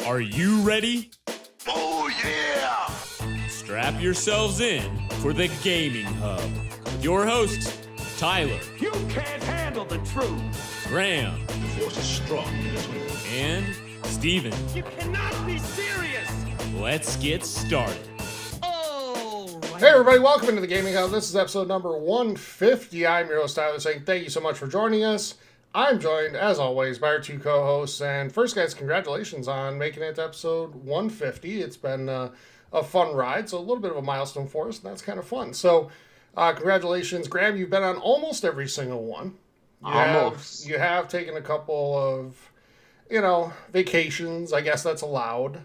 Are you ready? Oh, yeah! Strap yourselves in for the Gaming Hub. With your hosts, Tyler, You can't handle the truth! Graham, The force is strong in this way. and Steven. You cannot be serious! Let's get started. Hey everybody, welcome into the Gaming Hub. This is episode number 150. I'm your host Tyler saying thank you so much for joining us. I'm joined, as always, by our two co-hosts. And first, guys, congratulations on making it to episode 150. It's been a fun ride, so a little bit of a milestone for us, and that's kind of fun. So, congratulations. Graham, you've been on almost every single one. You have taken a couple of, vacations. I guess that's allowed.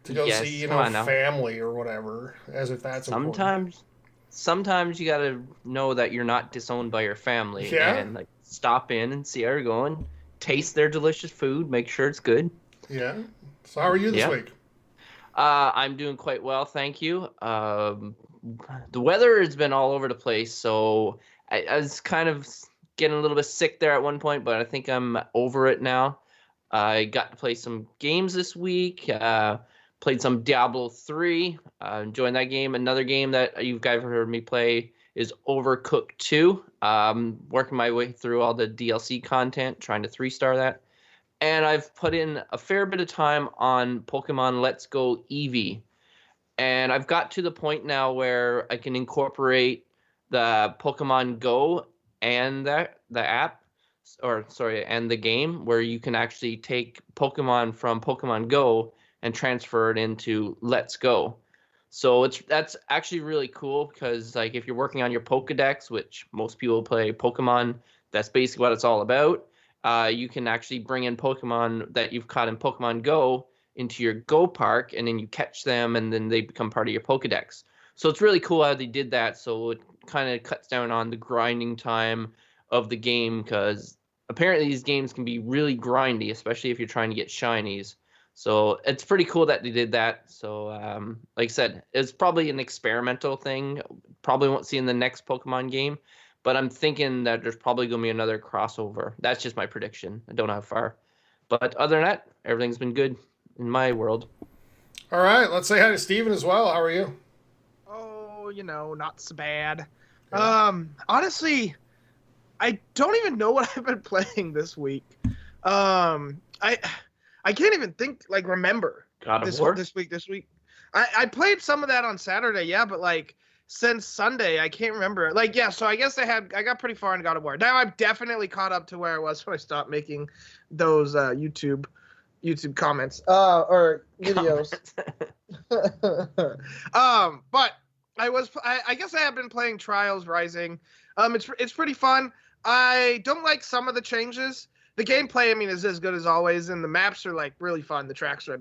To go see, family or whatever, as if that's important. Sometimes you gotta know that you're not disowned by your family, and stop in and see how you're going, taste their delicious food, make sure it's good. Yeah. So how are you this week? I'm doing quite well, thank you. The weather has been all over the place, so I was kind of getting a little bit sick there at one point, but I think I'm over it now. I got to play some games this week. Played some Diablo 3, enjoying that game. Another game that you guys have heard me play is Overcooked 2. Working my way through all the DLC content, trying to 3-star that. And I've put in a fair bit of time on Pokemon Let's Go Eevee. And I've got to the point now where I can incorporate the Pokemon Go and the app, and the game, where you can actually take Pokemon from Pokemon Go and transfer it into Let's Go. So that's actually really cool because if you're working on your Pokedex, which most people play Pokemon, that's basically what it's all about. You can actually bring in Pokemon that you've caught in Pokemon Go into your Go Park, and then you catch them, and then they become part of your Pokedex. So it's really cool how they did that. So it kind of cuts down on the grinding time of the game, because apparently these games can be really grindy, especially if you're trying to get shinies. So it's pretty cool that they did that. So like I said, it's probably an experimental thing. Probably won't see in the next Pokemon game. But I'm thinking that there's probably going to be another crossover. That's just my prediction. I don't know how far. But other than that, everything's been good in my world. All right. Let's say hi to Steven as well. How are you? Oh, not so bad. Yeah. Honestly, I don't even know what I've been playing this week. I can't even remember God of War? This week. I played some of that on Saturday, yeah, but since Sunday, I can't remember. So I guess I got pretty far in God of War. Now I've definitely caught up to where I was when I stopped making those YouTube comments or videos. But I guess I have been playing Trials Rising. It's pretty fun. I don't like some of the changes. The gameplay, is as good as always, and the maps are really fun. The tracks are,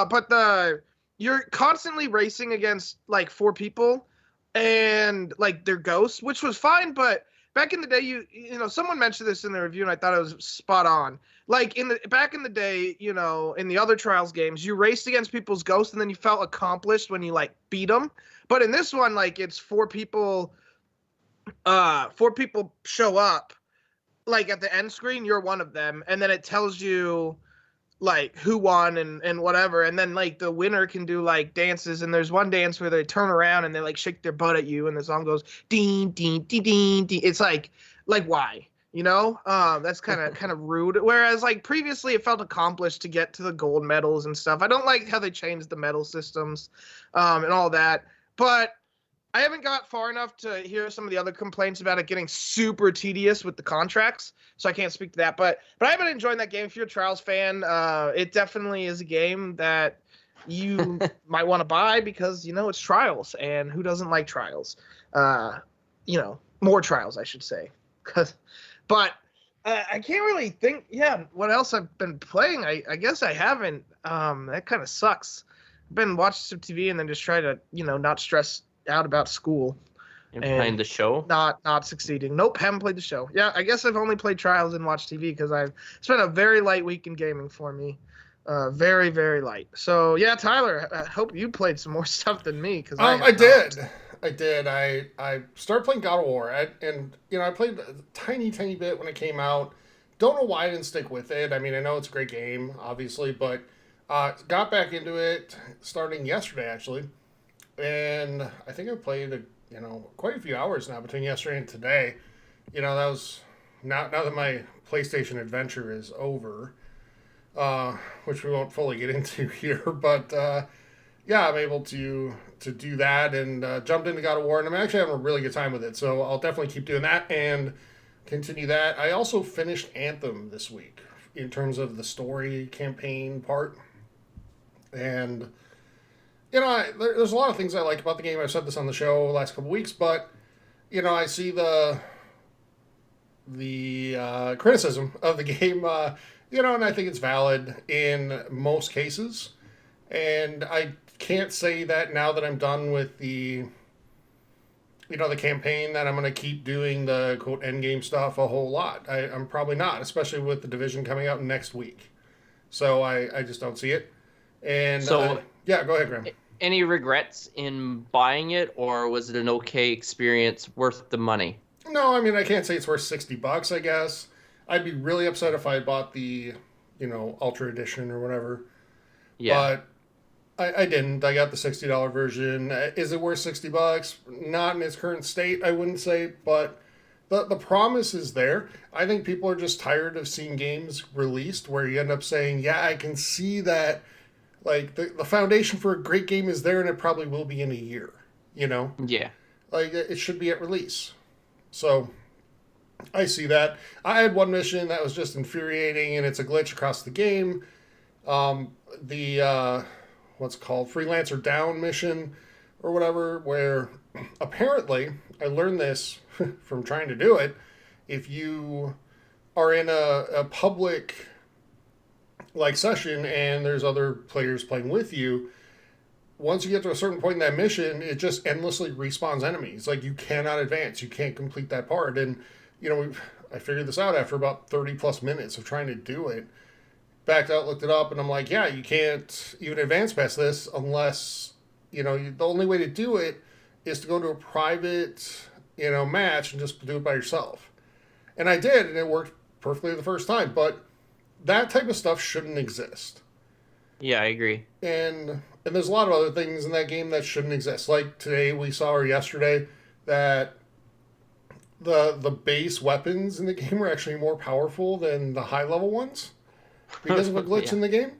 but you're constantly racing against 4 people, and they're ghosts, which was fine. But back in the day, someone mentioned this in the review, and I thought it was spot on. Back in the day, in the other Trials games, you raced against people's ghosts, and then you felt accomplished when you beat them. But in this one, it's 4 people. 4 people show up. At the end screen, you're one of them, and then it tells you who won and whatever, and then the winner can do dances, and there's one dance where they turn around and they shake their butt at you, and the song goes ding ding ding ding ding. It's why, that's kind of rude. Whereas previously it felt accomplished to get to the gold medals and stuff. I don't like how they changed the medal systems and all that, but I haven't got far enough to hear some of the other complaints about it getting super tedious with the contracts, so I can't speak to that. But I've been enjoying that game. If you're a Trials fan, it definitely is a game that you might want to buy because, it's Trials, and who doesn't like Trials? More Trials, I should say. But I can't really think, what else I've been playing. I guess I haven't. That kind of sucks. I've been watching some TV and then just try to, not stress out about school. You're playing the show? Not succeeding. Nope, haven't played the show. Yeah, I guess I've only played Trials and watched TV because it's been a very light week in gaming for me. Very, very light. So, yeah, Tyler, I hope you played some more stuff than me. Cause I did. I started playing God of War, and I played a tiny bit when it came out. Don't know why I didn't stick with it. I know it's a great game, obviously, but Got back into it starting yesterday, actually. And I think I've played, quite a few hours now between yesterday and today. That was now that my PlayStation adventure is over, which we won't fully get into here. But yeah, I'm able to do that and jumped into God of War, and I'm actually having a really good time with it. So I'll definitely keep doing that and continue that. I also finished Anthem this week in terms of the story campaign part, and there's a lot of things I like about the game. I've said this on the show the last couple weeks, but I see the criticism of the game, and I think it's valid in most cases. And I can't say that now that I'm done with the campaign that I'm going to keep doing the quote end game stuff a whole lot. I'm probably not, especially with the Division coming out next week. So I just don't see it. And So- yeah, go ahead, Graham. Any regrets in buying it, or was it an okay experience worth the money? No, I mean, I can't say it's worth $60, I guess. I'd be really upset if I bought the, Ultra Edition or whatever. Yeah. But I didn't. I got the $60 version. Is it worth $60? Not in its current state, I wouldn't say. But the promise is there. I think people are just tired of seeing games released where you end up saying, yeah, I can see that, like, the foundation for a great game is there and it probably will be in a year, Yeah. Like, it should be at release. So I see that. I had one mission that was just infuriating, and it's a glitch across the game. What's it called, Freelancer Down mission or whatever, where apparently, I learned this from trying to do it, if you are in a public session and there's other players playing with you, once you get to a certain point in that mission, it just endlessly respawns enemies. Like, you cannot advance. You can't complete that part. And, I figured this out after about 30 plus minutes of trying to do it. Backed out, looked it up, and I'm like, yeah, you can't even advance past this unless, the only way to do it is to go to a private, match and just do it by yourself. And I did, and it worked perfectly the first time. But that type of stuff shouldn't exist. Yeah, I agree. And there's a lot of other things in that game that shouldn't exist. Like today we saw, or yesterday, that the base weapons in the game are actually more powerful than the high level ones because of a glitch Yeah. in the game.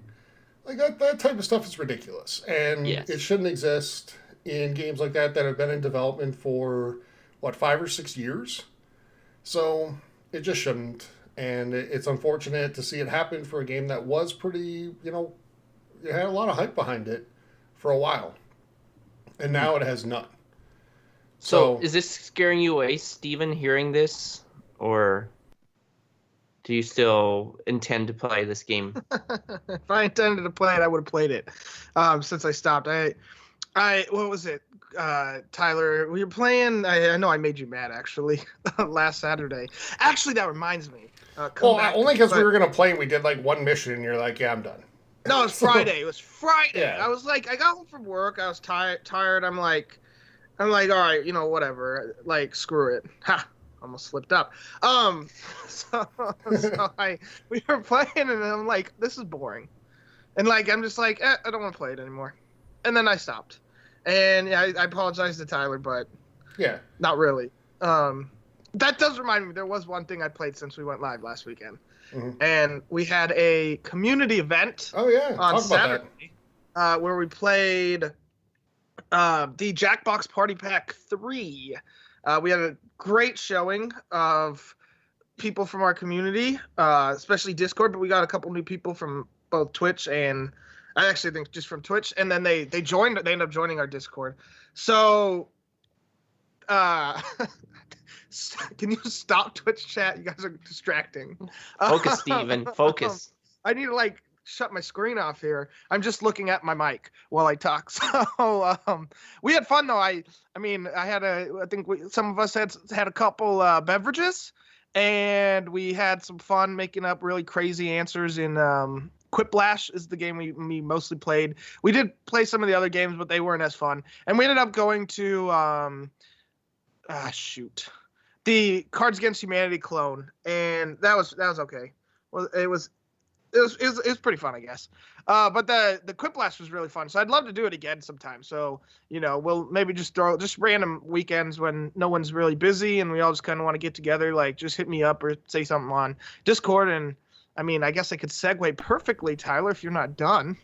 Like that type of stuff is ridiculous. And Yes. it shouldn't exist in games like that have been in development for 5 or 6 years. So it just shouldn't. And it's unfortunate to see it happen for a game that was pretty, it had a lot of hype behind it for a while. And now it has none. So, is this scaring you away, Steven, hearing this? Or do you still intend to play this game? If I intended to play it, I would have played it. Since I stopped, I what was it, Tyler? We were playing. I know I made you mad actually last Saturday. Actually, that reminds me. Only because we were gonna play and we did like one mission, and you're like, "Yeah, I'm done." No, it was Friday. It was Friday. Yeah. I was like, I got home from work. I was tired. I'm like, all right, whatever. Like, screw it. Ha. Almost slipped up. So we were playing, and I'm like, this is boring, and like, I'm just like, I don't want to play it anymore, and then I stopped, and yeah, I apologize to Tyler, but Yeah. not really. That does remind me, there was one thing I played since we went live last weekend, and we had a community event Oh yeah. on Talk about Saturday where we played the Jackbox Party Pack 3. We had a great showing of people from our community, especially Discord, but we got a couple new people from both Twitch and I actually think just from Twitch, and then they ended up joining our Discord. So can you stop Twitch chat? You guys are distracting. Focus, Steven. Focus. I need to shut my screen off here. I'm just looking at my mic while I talk. So we had fun though. I think some of us had a couple beverages, and we had some fun making up really crazy answers in Quiplash is the game we mostly played. We did play some of the other games, but they weren't as fun. And we ended up going to the Cards Against Humanity clone, and that was okay. Well, it was it was pretty fun, I guess. But the Quip Blast was really fun, so I'd love to do it again sometime. So we'll maybe just throw just random weekends when no one's really busy and we all just kind of want to get together. Like, just hit me up or say something on Discord, and I mean, I guess I could segue perfectly, Tyler, if you're not done.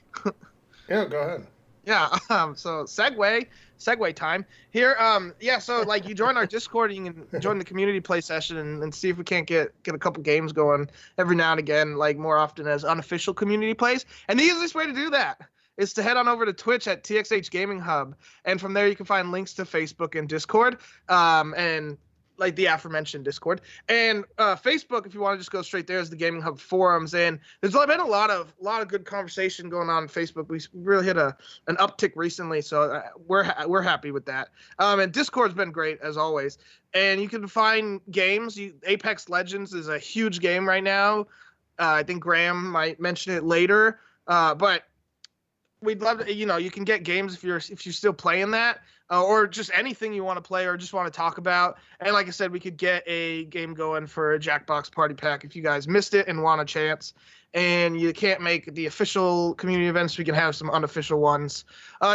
Yeah, go ahead. Yeah. So segue time here. Yeah. So like, you join our Discord, and you can join the community play session and see if we can't get a couple games going every now and again, like more often as unofficial community plays. And the easiest way to do that is to head on over to Twitch at TXH Gaming Hub, and from there you can find links to Facebook and Discord, and like the aforementioned Discord and Facebook. If you want to just go straight there, is the Gaming Hub forums, and there's been a lot of good conversation going on Facebook. We really hit an uptick recently, so we're happy with that. And Discord's been great as always. And you can find games. Apex Legends is a huge game right now. I think Graham might mention it later, but we'd love to. You can get games if you're still playing that. Or just anything you want to play or just want to talk about. And like I said, we could get a game going for a Jackbox Party Pack if you guys missed it and want a chance. And you can't make the official community events, we can have some unofficial ones.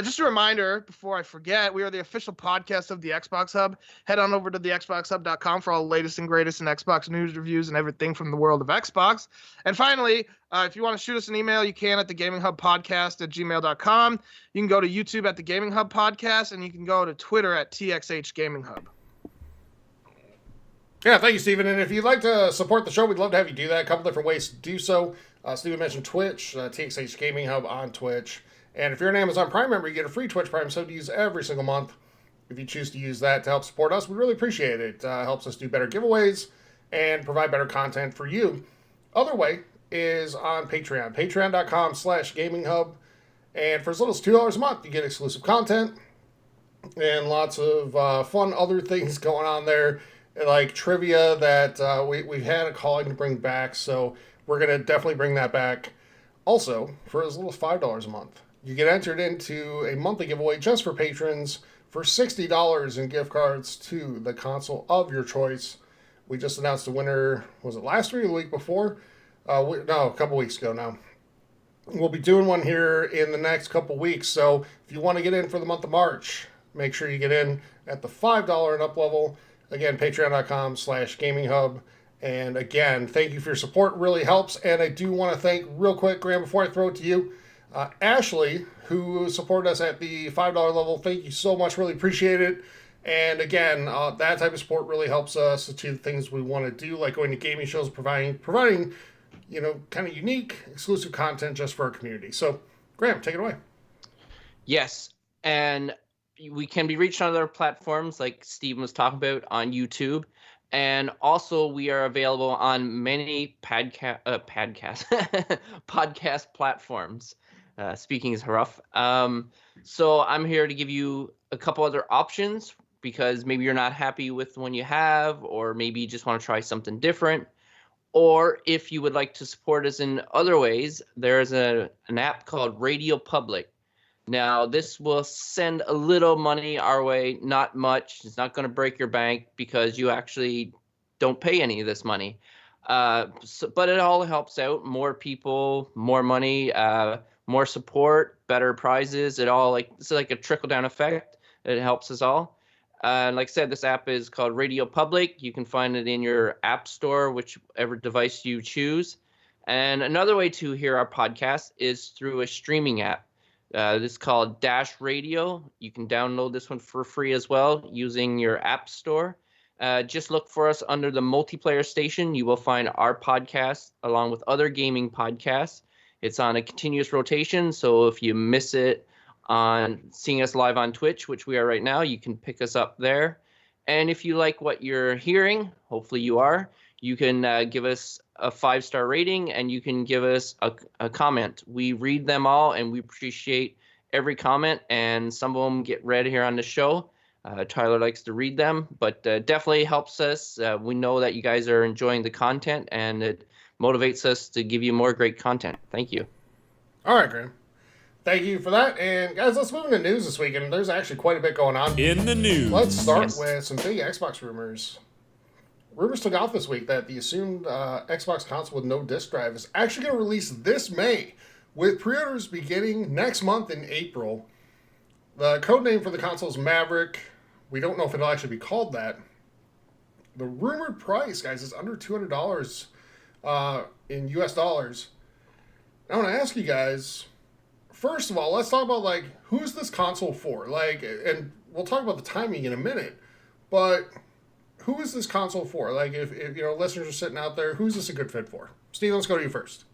Just a reminder, before I forget, we are the official podcast of the Xbox Hub. Head on over to thexboxhub.com for all the latest and greatest in Xbox news, reviews, and everything from the world of Xbox. And finally, if you want to shoot us an email, you can at thegaminghubpodcast@gmail.com. You can go to YouTube at The Gaming Hub Podcast, and you can go to Twitter at TXH Gaming Hub. Yeah, thank you, Steven. And if you'd like to support the show, we'd love to have you do that. A couple different ways to do so. Steven mentioned Twitch, TXH Gaming Hub on Twitch. And if you're an Amazon Prime member, you get a free Twitch Prime sub to use every single month. If you choose to use that to help support us, we really appreciate it. It helps us do better giveaways and provide better content for you. Other way is on Patreon, patreon.com/gaminghub. And for as little as $2 a month, you get exclusive content and lots of fun other things going on there, like trivia that we've had a calling to bring back, so we're going to definitely bring that back. Also, for as little as $5 a month, you get entered into a monthly giveaway just for patrons for $60 in gift cards to the console of your choice. We just announced the winner, was it last week or the week before? No, a couple weeks ago now. We'll be doing one here in the next couple weeks, so if you want to get in for the month of March, make sure you get in at the $5 and up level. Again, patreon.com/gaminghub. And again, thank you for your support. It really helps. And I do want to thank, real quick, Graham, before I throw it to you, Ashley, who supported us at the $5 level. Thank you so much. Really appreciate it. And again, that type of support really helps us achieve the things we want to do, like going to gaming shows, providing kind of unique, exclusive content just for our community. So, Graham, take it away. Yes, and we can be reached on other platforms like Steven was talking about on YouTube. And also we are available on many podcast platforms. Speaking is rough. So I'm here to give you a couple other options because maybe you're not happy with the one you have, or maybe you just want to try something different. Or if you would like to support us in other ways, there's an app called Radio Public. Now, this will send a little money our way, not much. It's not going to break your bank because you actually don't pay any of this money. But it all helps out. More people, more money, more support, better prizes. It's like a trickle-down effect. It helps us all. Like I said, this app is called Radio Public. You can find it in your app store, whichever device you choose. And another way to hear our podcast is through a streaming app. This is called Dash Radio. You can download this one for free as well using your app store. Just look for us under the multiplayer station. You will find our podcast along with other gaming podcasts. It's on a continuous rotation, so if you miss it on seeing us live on Twitch, which we are right now, you can pick us up there. And if you like what you're hearing, hopefully you are, you can give us a 5-star rating, and you can give us a comment. We read them all, and we appreciate every comment, and some of them get read here on the show. Tyler likes to read them, but definitely helps us. We know that you guys are enjoying the content, and it motivates us to give you more great content. Thank you. All right, Graham. Thank you for that. And guys, let's move into news this week, and there's actually quite a bit going on. In the news. Let's start with some big Xbox rumors. rumors took off this week that the assumed Xbox console with no disc drive is actually going to release this May, with pre-orders beginning next month in April. The code name for the console is Maverick. We don't know if it'll actually be called that. The rumored price, guys, is under $200 in US dollars. I want to ask you guys, first of all, let's talk about, like, who's this console for? Like, and we'll talk about the timing in a minute, but who is this console for? Like, if you know, listeners are sitting out there, who's this a good fit for? Steve, let's go to you first.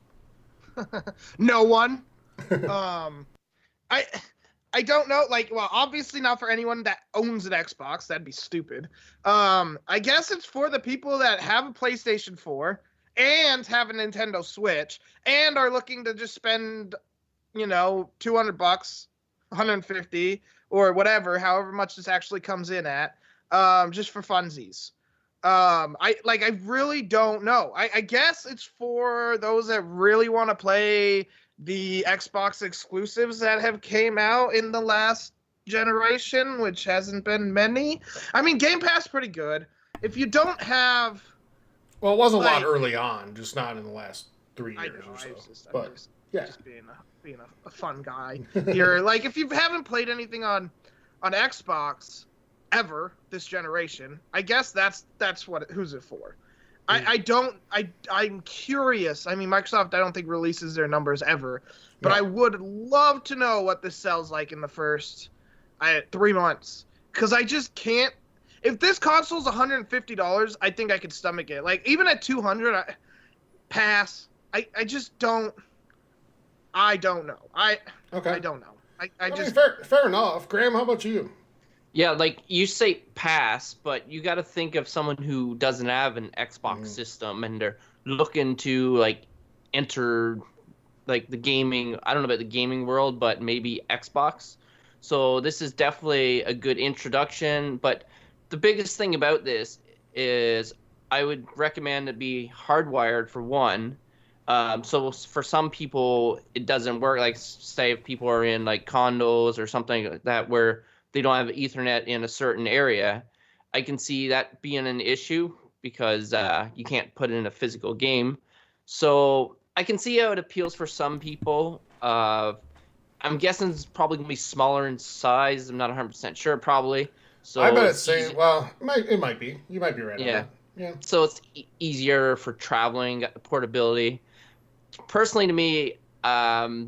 No one. I don't know. Like, well, obviously not for anyone that owns an Xbox. That'd be stupid. I guess it's for the people that have a PlayStation 4 and have a Nintendo Switch and are looking to just spend, you know, $200, 150 or whatever, however much this actually comes in at, just for funsies. I really don't know. I guess it's for those that really want to play the Xbox exclusives that have came out in the last generation, which hasn't been many. I mean, Game Pass is pretty good. If you don't have... Well, it was a lot early on, just not in the last 3 years or so. I'm just being a fun guy here. Like, if you haven't played anything on Xbox ever this generation, I guess that's who's it for. I'm curious. I mean, Microsoft, I don't think releases their numbers ever, but I would love to know what this sells like in the first 3 months. Because I just can't. If this console's $150, I think I could stomach it. Like, even at $200, I pass. I just don't. I don't know. I don't know. I just. mean, fair enough. Graham, how about you? Yeah, like you say pass, but you got to think of someone who doesn't have an Xbox system and they're looking to like enter like the gaming, I don't know about the gaming world, but maybe Xbox. So this is definitely a good introduction, but the biggest thing about this is I would recommend it be hardwired for one. So for some people it doesn't work, like say if people are in like condos or something like that where they don't have Ethernet in a certain area, I can see that being an issue because you can't put it in a physical game. So I can see how it appeals for some people. I'm guessing it's probably going to be smaller in size. I'm not 100% sure, probably. So I bet it's saying, well, it might be. You might be right. Yeah. On that. Yeah. So it's easier for traveling, got the portability. Personally, to me,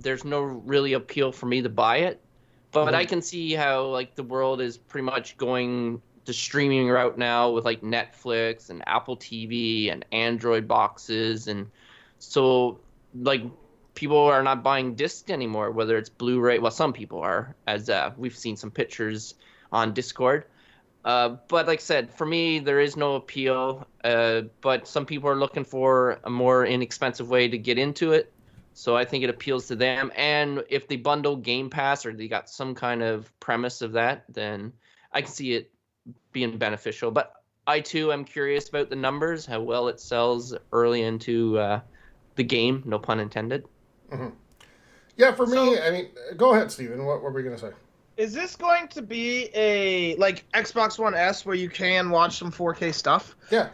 there's no really appeal for me to buy it. But I can see how like the world is pretty much going the streaming route now with like Netflix and Apple TV and Android boxes, and so like people are not buying discs anymore, whether it's Blu-ray. Well, some people are, as we've seen some pictures on Discord. But like I said, for me, there is no appeal. But some people are looking for a more inexpensive way to get into it. So I think it appeals to them. And if they bundle Game Pass or they got some kind of premise of that, then I can see it being beneficial. But I, too, am curious about the numbers, how well it sells early into the game, no pun intended. Mm-hmm. Yeah, for me, I mean, go ahead, Steven. What were we going to say? Is this going to be a, like, Xbox One S where you can watch some 4K stuff? Yeah.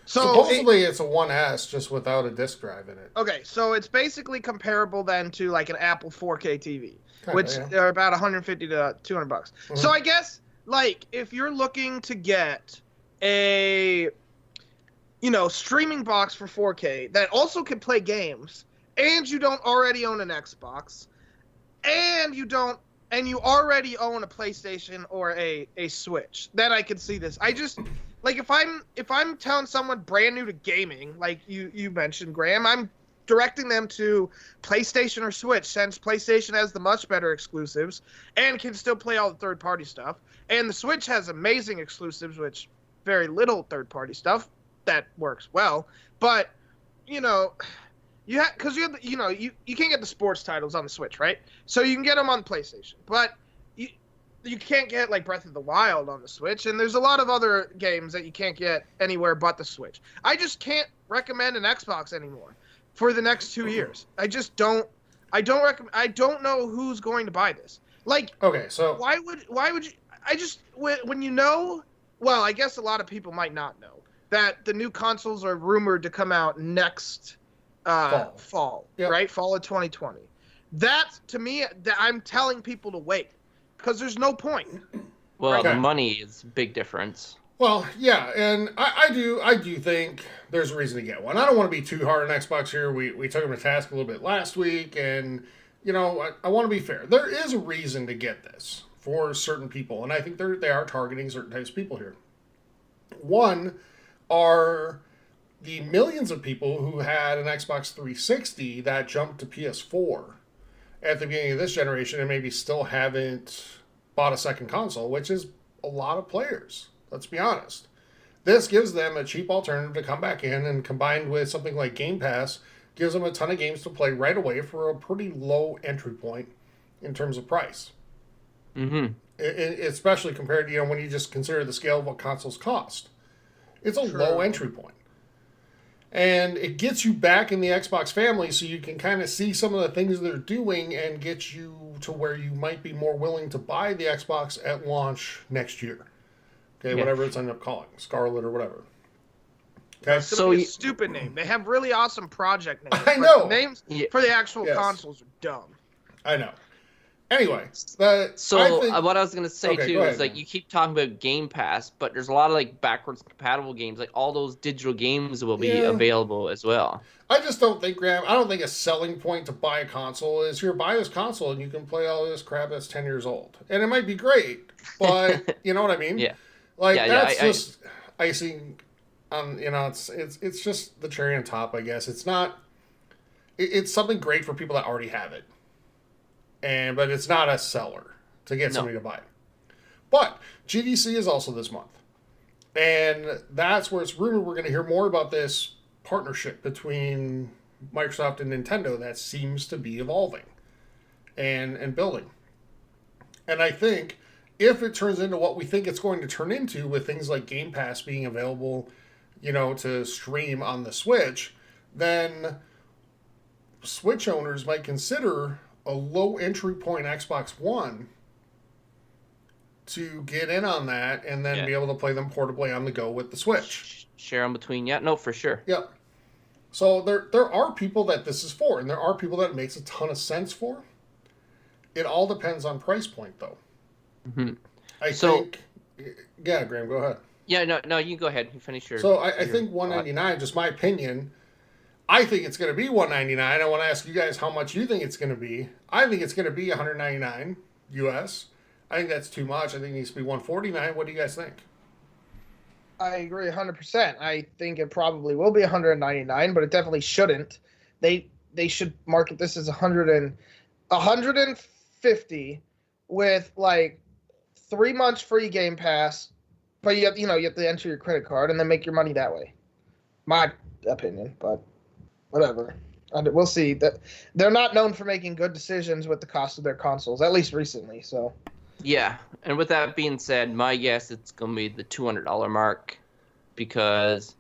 So supposedly it's a 1S just without a disc drive in it. Okay, so it's basically comparable then to like an Apple 4K TV, which yeah. are about $150 to $200. Mm-hmm. So I guess like if you're looking to get a streaming box for 4K that also can play games, and you don't already own an Xbox, and you already own a PlayStation or a Switch, then I could see this. I just like if I'm telling someone brand new to gaming, like you mentioned, Graham, I'm directing them to PlayStation or Switch, since PlayStation has the much better exclusives and can still play all the third-party stuff, and the Switch has amazing exclusives, which very little third-party stuff that works well. But you can't get the sports titles on the Switch, right? So you can get them on PlayStation, but you can't get like Breath of the Wild on the Switch, and there's a lot of other games that you can't get anywhere but the Switch. I just can't recommend an Xbox anymore for the next 2 years. I just don't. I don't know who's going to buy this. Like, okay, so why would you? I just when you know. Well, I guess a lot of people might not know, that the new consoles are rumored to come out next fall, Yep. right? Fall of 2020. That, to me, that I'm telling people to wait because there's no point. Well, Okay. the money is a big difference. Well, yeah, and I do think there's a reason to get one. I don't want to be too hard on Xbox here. We took them to task a little bit last week, and I want to be fair. There is a reason to get this for certain people, and I think they are targeting certain types of people here. One are the millions of people who had an Xbox 360 that jumped to PS4 at the beginning of this generation and maybe still haven't bought a second console, which is a lot of players. Let's be honest. This gives them a cheap alternative to come back in, and combined with something like Game Pass, gives them a ton of games to play right away for a pretty low entry point in terms of price. Mm-hmm. Especially compared to, when you just consider the scale of what consoles cost. It's a low entry point. And it gets you back in the Xbox family so you can kind of see some of the things they're doing and get you to where you might be more willing to buy the Xbox at launch next year. Okay, whatever it's ended up calling, Scarlet or whatever. Okay, So a stupid name. They have really awesome project names. I but know. the names for the actual consoles are dumb. I know. Anyway, what I was gonna say too ahead, is you keep talking about Game Pass, but there's a lot of backwards compatible games. Like all those digital games will be available as well. I just don't think, Graham. I don't think a selling point to buy a console is here. Buy this console and you can play all this crap that's 10 years old, and it might be great, but you know what I mean? Yeah. That's just icing on. It's just the cherry on top, I guess. It's not. It's something great for people that already have it. But it's not a seller to get somebody to buy it. But GDC is also this month. And that's where it's rumored we're going to hear more about this partnership between Microsoft and Nintendo that seems to be evolving and building. And I think if it turns into what we think it's going to turn into with things like Game Pass being available, to stream on the Switch, then Switch owners might consider a low entry point Xbox One to get in on that and then be able to play them portably on the go with the Switch. Share them between, no, for sure. Yep. So there are people that this is for, and there are people that it makes a ton of sense for. It all depends on price point, though. Mm-hmm. I think... Yeah, Graham, go ahead. Yeah, no, you go ahead. You finish your... So I think $199, just my opinion... I think it's going to be $199. I want to ask you guys how much you think it's going to be. I think it's going to be $199 US. I think that's too much. I think it needs to be $149. What do you guys think? I agree 100%. I think it probably will be $199, but it definitely shouldn't. They should market this as $150 with 3 months free Game Pass, but you have to enter your credit card and then make your money that way. My opinion, but whatever. We'll see. That they're not known for making good decisions with the cost of their consoles, at least recently. So. Yeah, and with that being said, my guess it's gonna be the $200 mark, because,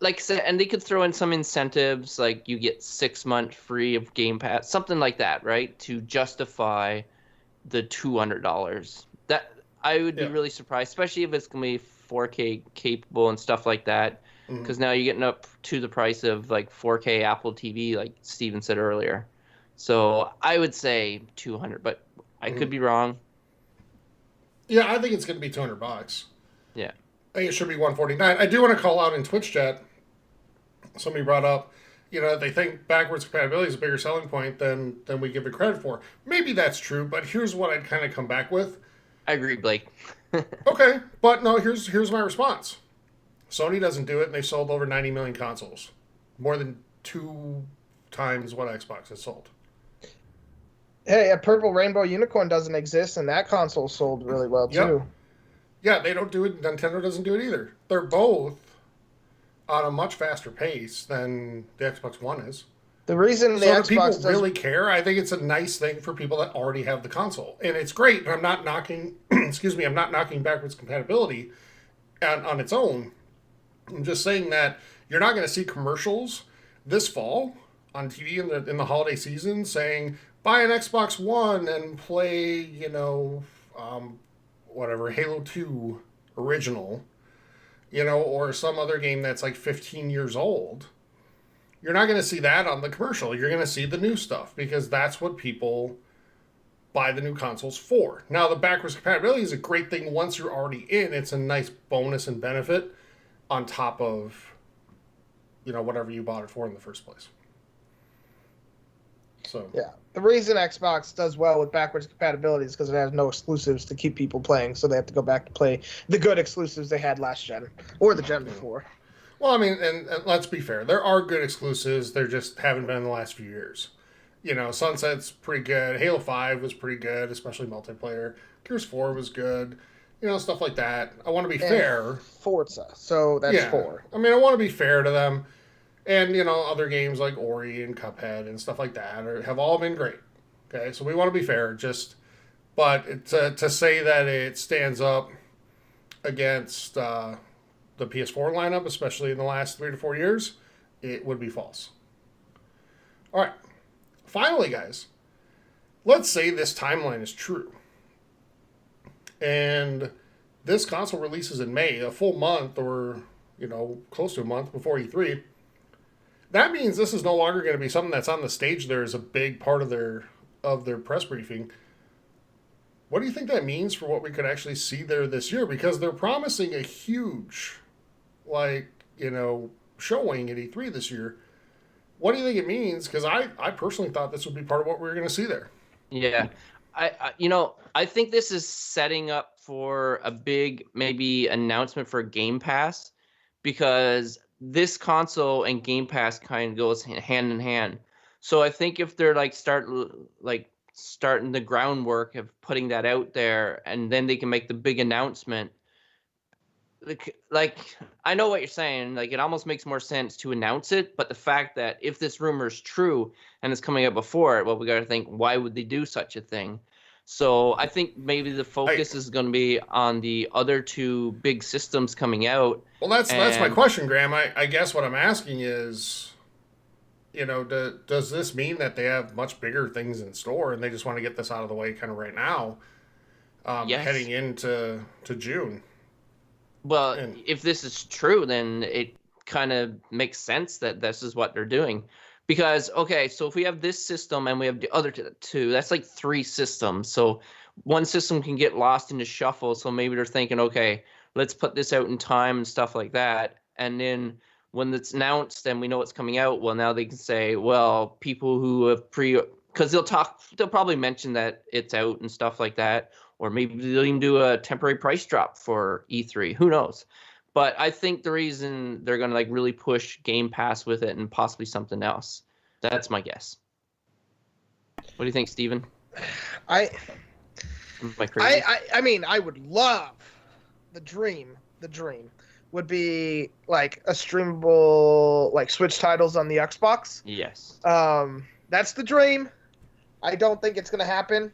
like I said, and they could throw in some incentives, like you get 6 months free of Game Pass, something like that, right, to justify the $200. That I would be really surprised, especially if it's gonna be 4K capable and stuff like that. Because now you're getting up to the price of 4K Apple TV, like Steven said earlier. So I would say $200, but I could be wrong. Yeah, I think it's going to be $200. Yeah. I think it should be $149. I do want to call out in Twitch chat, somebody brought up, they think backwards compatibility is a bigger selling point than we give it credit for. Maybe that's true, but here's what I'd kind of come back with. I agree, Blake. Okay, but no, here's my response. Sony doesn't do it, and they've sold over 90 million consoles. More than 2 times what Xbox has sold. Hey, a Purple Rainbow Unicorn doesn't exist, and that console sold really well, too. Yeah, they don't do it. Nintendo doesn't do it either. They're both on a much faster pace than the Xbox One is. The reason the Xbox Xbox people really care, I think it's a nice thing for people that already have the console. And it's great. I'm not knocking, I'm not knocking backwards compatibility on its own. I'm just saying that you're not going to see commercials this fall on TV in the holiday season saying, buy an Xbox One and play, whatever, Halo 2 original, or some other game that's like 15 years old. You're not going to see that on the commercial. You're going to see the new stuff because that's what people buy the new consoles for. Now, the backwards compatibility is a great thing once you're already in. It's a nice bonus and benefit on top of, whatever you bought it for in the first place. So yeah, the reason Xbox does well with backwards compatibility is because it has no exclusives to keep people playing, so they have to go back to play the good exclusives they had last gen or the gen before. Well, I mean, and let's be fair. There are good exclusives. There just haven't been in the last few years. Sunset's pretty good. Halo 5 was pretty good, especially multiplayer. Gears 4 was good. Stuff like that. I want to be fair. Forza, so that's 4. I mean, I want to be fair to them. And, other games like Ori and Cuphead and stuff like that have all been great. Okay, so we want to be fair. But to say that it stands up against the PS4 lineup, especially in the last 3 to 4 years, it would be false. All right. Finally, guys, let's say this timeline is true. And this console releases in May, a full month or, close to a month before E3. That means this is no longer going to be something that's on the stage there as a big part of their press briefing. What do you think that means for what we could actually see there this year? Because they're promising a huge, showing at E3 this year. What do you think it means? Because I personally thought this would be part of what we were going to see there. Yeah. I think this is setting up for a big maybe announcement for Game Pass, because this console and Game Pass kind of goes hand in hand. So I think if they're starting the groundwork of putting that out there, and then they can make the big announcement. I know what you're saying. It almost makes more sense to announce it, but the fact that if this rumor is true and it's coming out before it, well, we got to think, why would they do such a thing? So I think maybe the focus is going to be on the other two big systems coming out. Well, that's my question, Graham. I guess what I'm asking is, does this mean that they have much bigger things in store and they just want to get this out of the way kind of right now, heading into June? Well, if this is true, then it kind of makes sense that this is what they're doing. Because, okay, so if we have this system and we have the other two, that's like 3 systems. So one system can get lost in the shuffle. So maybe they're thinking, okay, let's put this out in time and stuff like that. And then when it's announced and we know it's coming out, well, now they can say, well, people who have because they'll probably mention that it's out and stuff like that. Or maybe they'll even do a temporary price drop for E3. Who knows? But I think the reason they're going to really push Game Pass with it and possibly something else. That's my guess. What do you think, Steven? Am I crazy? I mean, I would love the dream would be a streamable Switch titles on the Xbox. Yes. That's the dream. I don't think it's going to happen.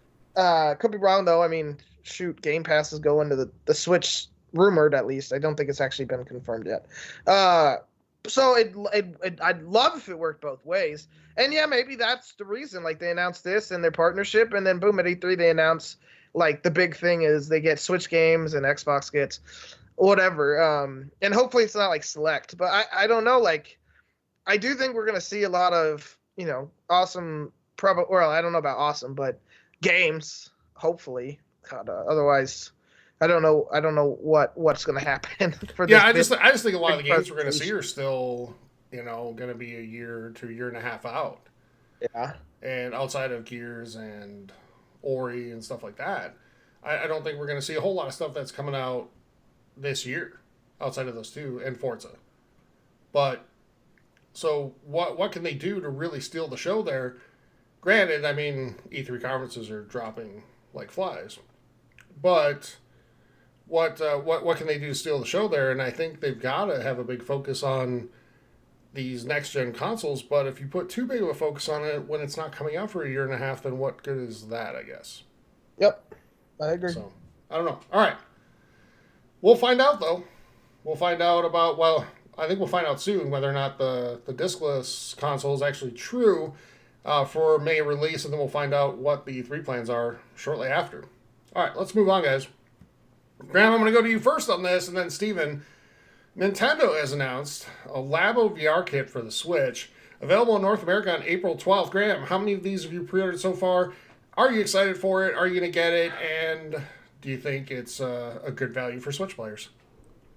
Could be wrong though. I mean, shoot, Game Pass is going to the Switch, rumored at least. I don't think it's actually been confirmed yet. So I'd love if it worked both ways. And yeah, maybe that's the reason. They announced this and their partnership, and then boom, at E3 they announce the big thing is they get Switch games and Xbox gets whatever. And hopefully it's not select, but I don't know. I do think we're gonna see a lot of awesome. I don't know about awesome, but games. Hopefully, otherwise. I don't know what's going to happen for this. Yeah, I just think a lot of the games we're going to see are still, going to be a year to a year and a half out. Yeah. And outside of Gears and Ori and stuff like that, I don't think we're going to see a whole lot of stuff that's coming out this year outside of those two and Forza. But so what can they do to really steal the show there? Granted, I mean, E3 conferences are dropping like flies, but what can they do to steal the show there? And I think they've got to have a big focus on these next gen consoles. But if you put too big of a focus on it when it's not coming out for a year and a half, then what good is that? I guess. Yep, I agree. So I don't know. All right, we'll find out though. We'll find out about. Well, I think we'll find out soon whether or not the discless console is actually true for May release, and then we'll find out what the E3 plans are shortly after. All right, let's move on, guys. Graham, I'm going to go to you first on this, and then Steven, Nintendo has announced a Labo VR kit for the Switch, available in North America on April 12th. Graham, how many of these have you pre-ordered so far? Are you excited for it? Are you going to get it? And do you think it's a good value for Switch players?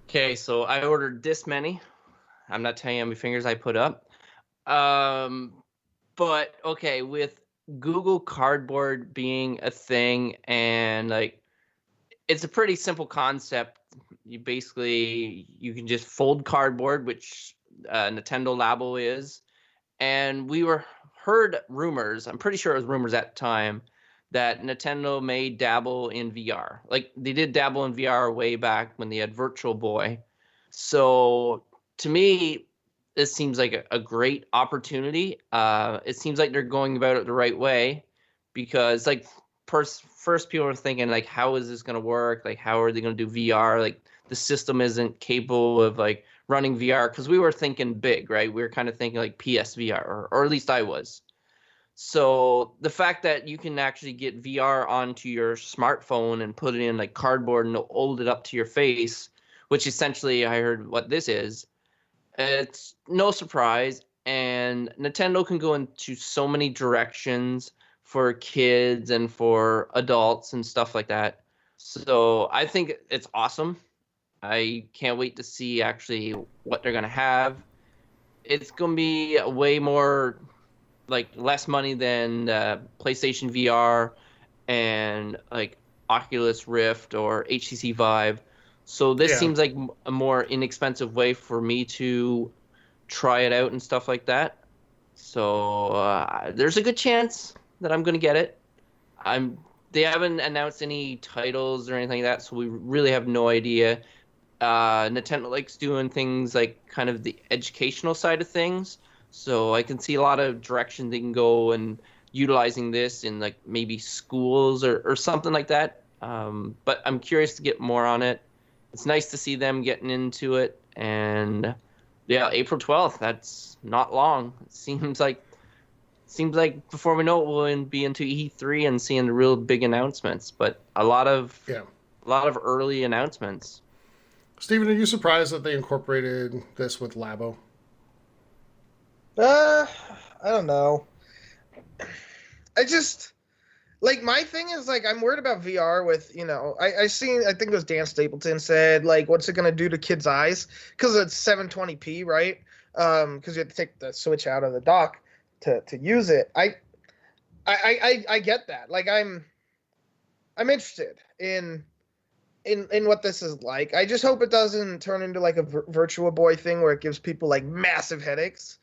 Okay, so I ordered this many. I'm not telling you how many fingers I put up. But okay, with Google Cardboard being a thing, and like it's a pretty simple concept. You can just fold cardboard, which Nintendo Labo is, and we heard rumors. I'm pretty sure it was rumors at the time that Nintendo may dabble in VR. Like they did dabble in VR way back when they had Virtual Boy. So to me, this seems like a great opportunity. It seems like they're going about it the right way, because like first people are thinking like, how is this going to work? Like, how are they going to do VR? Like the system isn't capable of like running VR, because we were thinking big, right? We were kind of thinking like PSVR, or at least I was. So the fact that you can actually get VR onto your smartphone and put it in like cardboard and hold it up to your face, which essentially I heard what this is, it's no surprise. And Nintendo can go into so many directions for kids and for adults and stuff like that. So I think it's awesome. I can't wait to see actually what they're going to have. It's going to be way more, like less money than PlayStation VR and like Oculus Rift or HTC Vive. So this seems like a more inexpensive way for me to try it out and stuff like that. So there's a good chance that I'm going to get it. They haven't announced any titles or anything like that, so we really have no idea. Nintendo likes doing things like kind of the educational side of things. So I can see a lot of direction they can go and utilizing this in like maybe schools or something like that. But I'm curious to get more on it. It's nice to see them getting into it. And yeah, April 12th, that's not long. It seems like before we know it, we'll be into E3 and seeing the real big announcements. But a lot of early announcements. Steven, are you surprised that they incorporated this with Labo? I don't know. I just like, my thing is like, I'm worried about VR with, I think it was Dan Stapleton said like, what's it gonna do to kids' eyes? Because it's 720p, right? Because you have to take the Switch out of the dock to use it. I get that. Like I'm interested in what this is like. I just hope it doesn't turn into like a Virtual Boy thing where it gives people like massive headaches.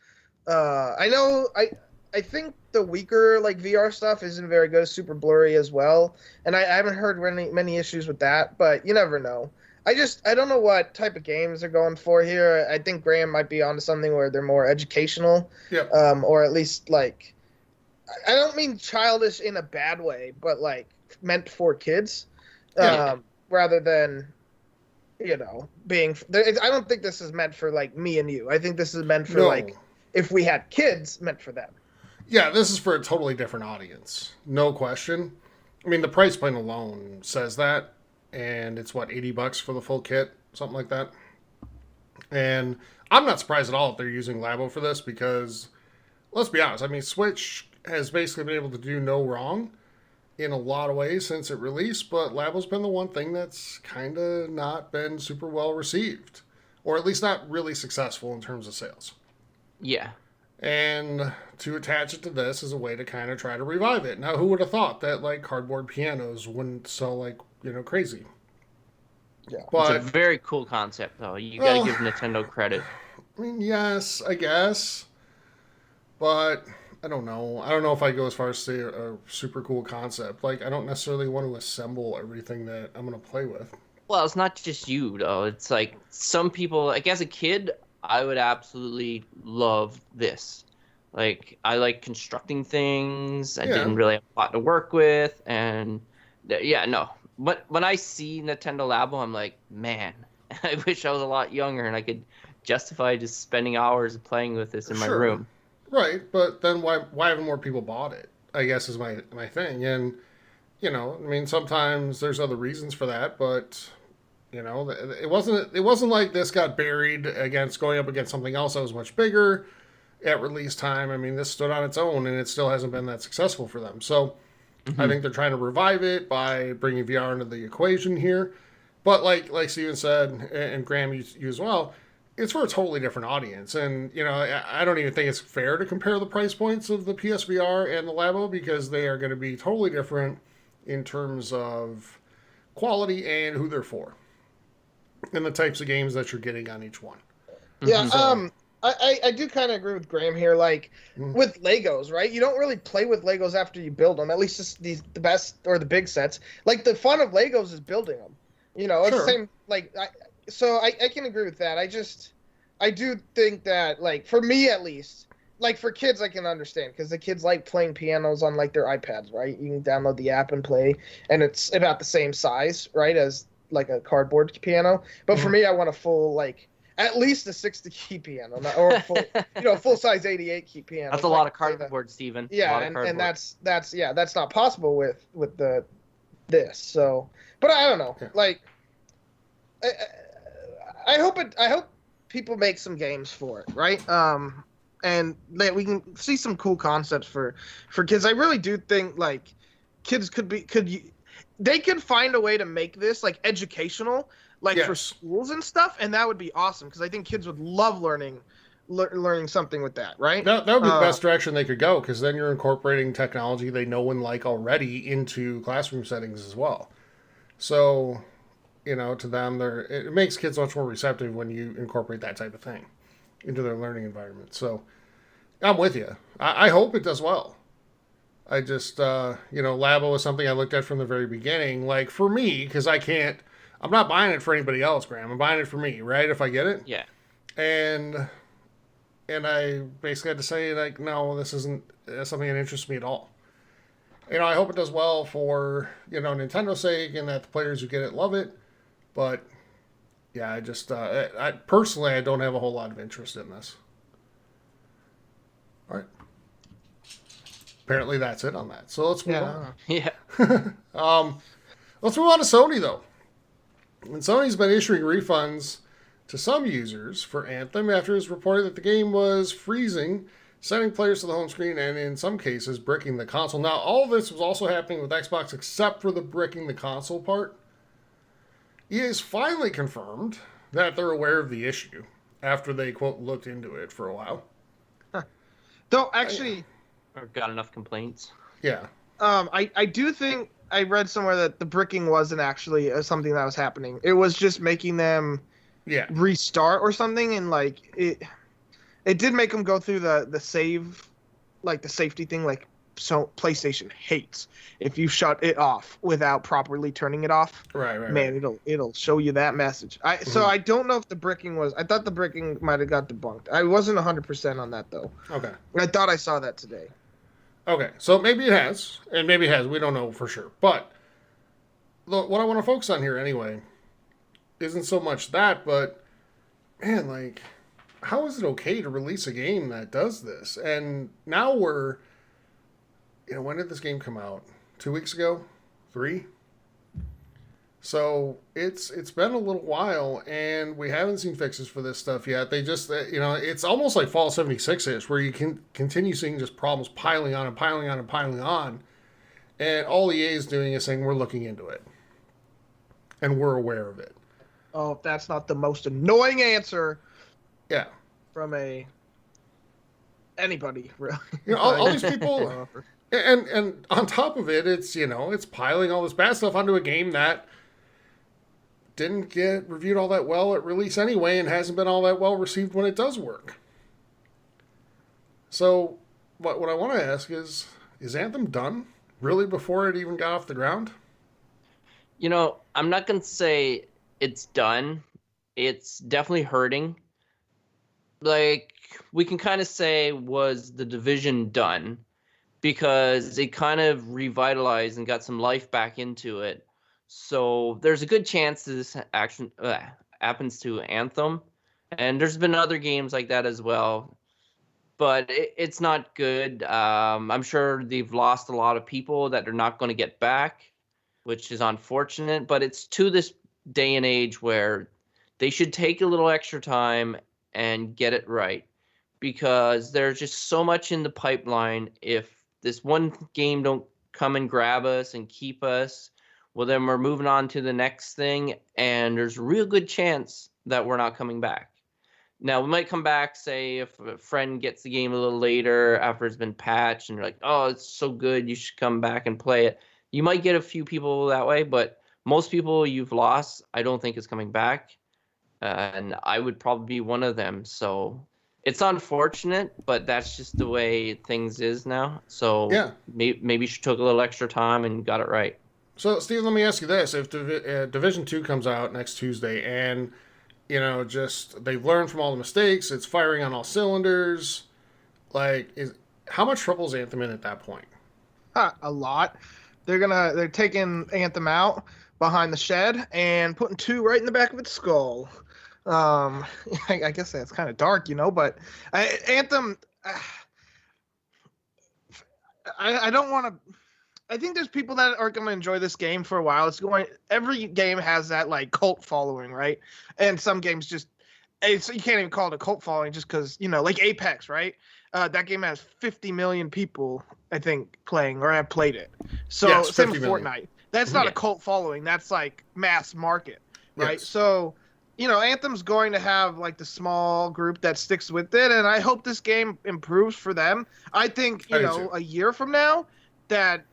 I think the weaker like VR stuff isn't very good. It's super blurry as well, and I haven't heard many issues with that. But you never know. I don't know what type of games they're going for here. I think Graham might be onto something where they're more educational, or at least like, I don't mean childish in a bad way, but like meant for kids, rather than being. I don't think this is meant for like me and you. I think this is meant for like if we had kids, meant for them. Yeah, this is for a totally different audience. No question. I mean, the price point alone says that. And it's what, $80 for the full kit? Something like that. And I'm not surprised at all if they're using Labo for this, because let's be honest. I mean, Switch has basically been able to do no wrong in a lot of ways since it released, but Labo's been the one thing that's kind of not been super well received, or at least not really successful in terms of sales. Yeah. And to attach it to this is a way to kind of try to revive it. Now, who would have thought that like cardboard pianos wouldn't sell like, crazy? Yeah. But it's a very cool concept, though. You got to give Nintendo credit. I mean, yes, I guess. But I don't know. I don't know if I go as far as say a super cool concept. Like, I don't necessarily want to assemble everything that I'm going to play with. Well, it's not just you, though. It's like some people, like as a kid, I would absolutely love this. Like, I like constructing things. I didn't really have a lot to work with. And no. But when I see Nintendo Labo, I'm like, man, I wish I was a lot younger and I could justify just spending hours playing with this in my room. Right, but then why haven't more people bought it? I guess is my thing. And, I mean, sometimes there's other reasons for that, but You know, it wasn't like this got buried against going up against something else that was much bigger at release time. I mean, this stood on its own, and it still hasn't been that successful for them. So I think they're trying to revive it by bringing VR into the equation here. But like Steven said, and Graham, you as well, it's for a totally different audience. And, you know, I don't even think it's fair to compare the price points of the PSVR and the Labo, because they are going to be totally different in terms of quality and who they're for, and the types of games that you're getting on each one. Yeah, I do kind of agree with Graham here. Like, with Legos, right? You don't really play with Legos after you build them. At least the best or the big sets. Like, the fun of Legos is building them. You know, it's the same. Like, I can agree with that. I do think that, like, for me at least, like, for kids I can understand, because the kids like playing pianos on, like, their iPads, right? You can download the app and play, and it's about the same size, right, as like a cardboard piano. But for me, I want a full, like, at least a 60-key piano, or a full, full size 88-key piano. That's a lot of cardboard, Steven. Yeah, and that's not possible with this. So, but I don't know. Yeah. Like, I hope people make some games for it, right? And that we can see some cool concepts for kids. I really do think, like, kids they could find a way to make this, like, educational, like, for schools and stuff, and that would be awesome, because I think kids would love learning something with that, right? That would be the best direction they could go, because then you're incorporating technology they know and like already into classroom settings as well. So, you know, to them, it makes kids much more receptive when you incorporate that type of thing into their learning environment. So I'm with you. I hope it does well. I just, Labo was something I looked at from the very beginning. Like, for me, because I'm not buying it for anybody else, Graham. I'm buying it for me, right? If I get it. Yeah. And I basically had to say, like, no, this isn't something that interests me at all. You know, I hope it does well for, Nintendo's sake, and that the players who get it love it. But, yeah, I just, I personally don't have a whole lot of interest in this. All right. Apparently that's it on that. So let's move on. Yeah. Let's move on to Sony, though. And Sony's been issuing refunds to some users for Anthem after it was reported that the game was freezing, sending players to the home screen, and in some cases, bricking the console. Now, all of this was also happening with Xbox except for the bricking the console part. EA has finally confirmed that they're aware of the issue after they, quote, looked into it for a while. Though, actually... Or got enough complaints. Yeah. I do think I read somewhere that the bricking wasn't actually something that was happening. It was just making them restart or something, and, like, it did make them go through the save, like, the safety thing, like, so PlayStation hates if you shut it off without properly turning it off. Right. Man, it'll show you that message. So I don't know if the bricking was. I thought the bricking might have got debunked. I wasn't 100% on that though. Okay. I thought I saw that today. Okay, so maybe it has, and maybe it has. We don't know for sure. But what I want to focus on here anyway isn't so much that, but man, like, how is it okay to release a game that does this? And now we're. When did this game come out? 2 weeks ago? 3? So it's been a little while, and we haven't seen fixes for this stuff yet. They just, it's almost like Fallout 76 is, where you can continue seeing just problems piling on and piling on and piling on. And all EA is doing is saying, we're looking into it. And we're aware of it. Oh, if that's not the most annoying answer. Yeah. From anybody, really. All these people... And on top of it, it's piling all this bad stuff onto a game that didn't get reviewed all that well at release anyway, and hasn't been all that well received when it does work. So, what I want to ask is Anthem done? Really, before it even got off the ground? I'm not going to say it's done. It's definitely hurting. Like, we can kind of say, was The Division done? Because it kind of revitalized and got some life back into it. So there's a good chance this action happens to Anthem. And there's been other games like that as well. But it's not good. I'm sure they've lost a lot of people that they're not going to get back, which is unfortunate. But it's to this day and age where they should take a little extra time and get it right, because there's just so much in the pipeline. If this one game don't come and grab us and keep us, well, then we're moving on to the next thing, and there's a real good chance that we're not coming back. Now, we might come back, say, if a friend gets the game a little later after it's been patched, and they're like, oh, it's so good, you should come back and play it. You might get a few people that way, but most people you've lost, I don't think is coming back. And I would probably be one of them. So it's unfortunate, but that's just the way things is now. So Yeah. maybe she took a little extra time and got it right. So, Steve, let me ask you this. If Division 2 comes out next Tuesday and, just they've learned from all the mistakes, it's firing on all cylinders, how much trouble is Anthem in at that point? A lot. They're taking Anthem out behind the shed and putting 2 right in the back of its skull. I guess that's kind of dark, but Anthem, I don't want to. I think there's people that are going to enjoy this game for a while. Every game has that cult following, right? And some games you can't even call it a cult following just because, like Apex, right? That game has 50 million people, I think, playing or have played it. So yes, same with million. Fortnite. That's not a cult following. That's mass market, right? Yes. So, Anthem's going to have the small group that sticks with it, and I hope this game improves for them. I think, a year from now that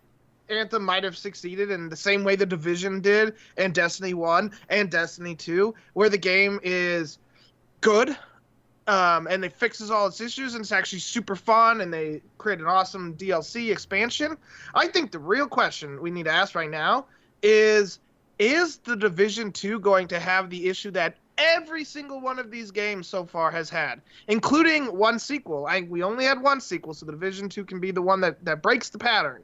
Anthem might have succeeded in the same way the Division did and Destiny 1 and Destiny 2, where the game is good and it fixes all its issues and it's actually super fun and they create an awesome DLC expansion. I think the real question we need to ask right now is the Division 2 going to have the issue that every single one of these games so far has had, including one sequel? We only had one sequel, so the Division 2 can be the one that breaks the pattern.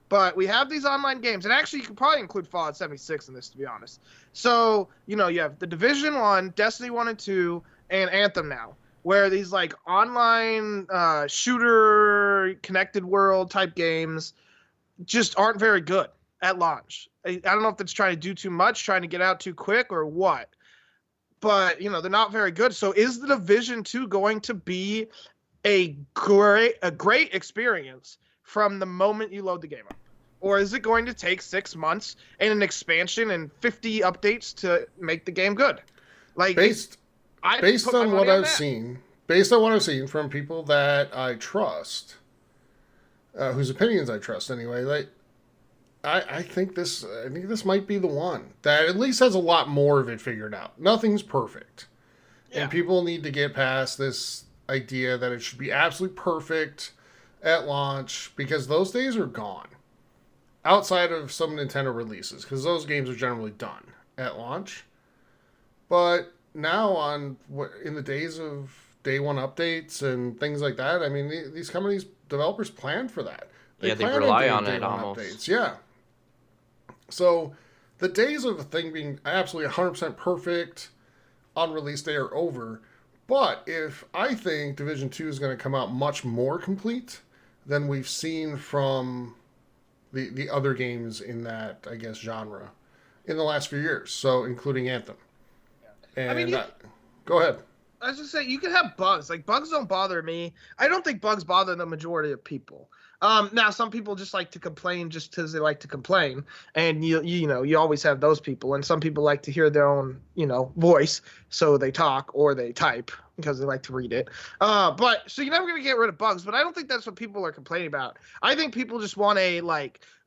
But we have these online games, and actually you could probably include Fallout 76 in this, to be honest. So, you have the Division 1, Destiny 1 and 2, and Anthem now, where these online shooter connected world type games just aren't very good at launch. I don't know if that's trying to do too much, trying to get out too quick or what. But, they're not very good. So is the Division 2 going to be a great experience from the moment you load the game up? Or is it going to take 6 months and an expansion and 50 updates to make the game good? Based on what I've seen from people that I trust, whose opinions I trust anyway, I think this might be the one that at least has a lot more of it figured out. Nothing's perfect. Yeah. And people need to get past this idea that it should be absolutely perfect at launch, because those days are gone. Outside of some Nintendo releases, because those games are generally done at launch. But now in the days of day one updates and things like that, I mean, these companies, developers plan for that. They rely on it almost. Updates. Yeah. So the days of a thing being absolutely 100% perfect on release day are over. But if I think Division 2 is going to come out much more complete than we've seen from the other games in that, I guess, genre in the last few years, so including Anthem. Yeah. And go ahead. I was just saying, you can have bugs. Bugs don't bother me. I don't think bugs bother the majority of people. Now, some people just like to complain just because they like to complain, and you always have those people. And some people like to hear their own voice, so they talk or they type because they like to read it. But so you're never gonna get rid of bugs. But I don't think that's what people are complaining about. I think people just want a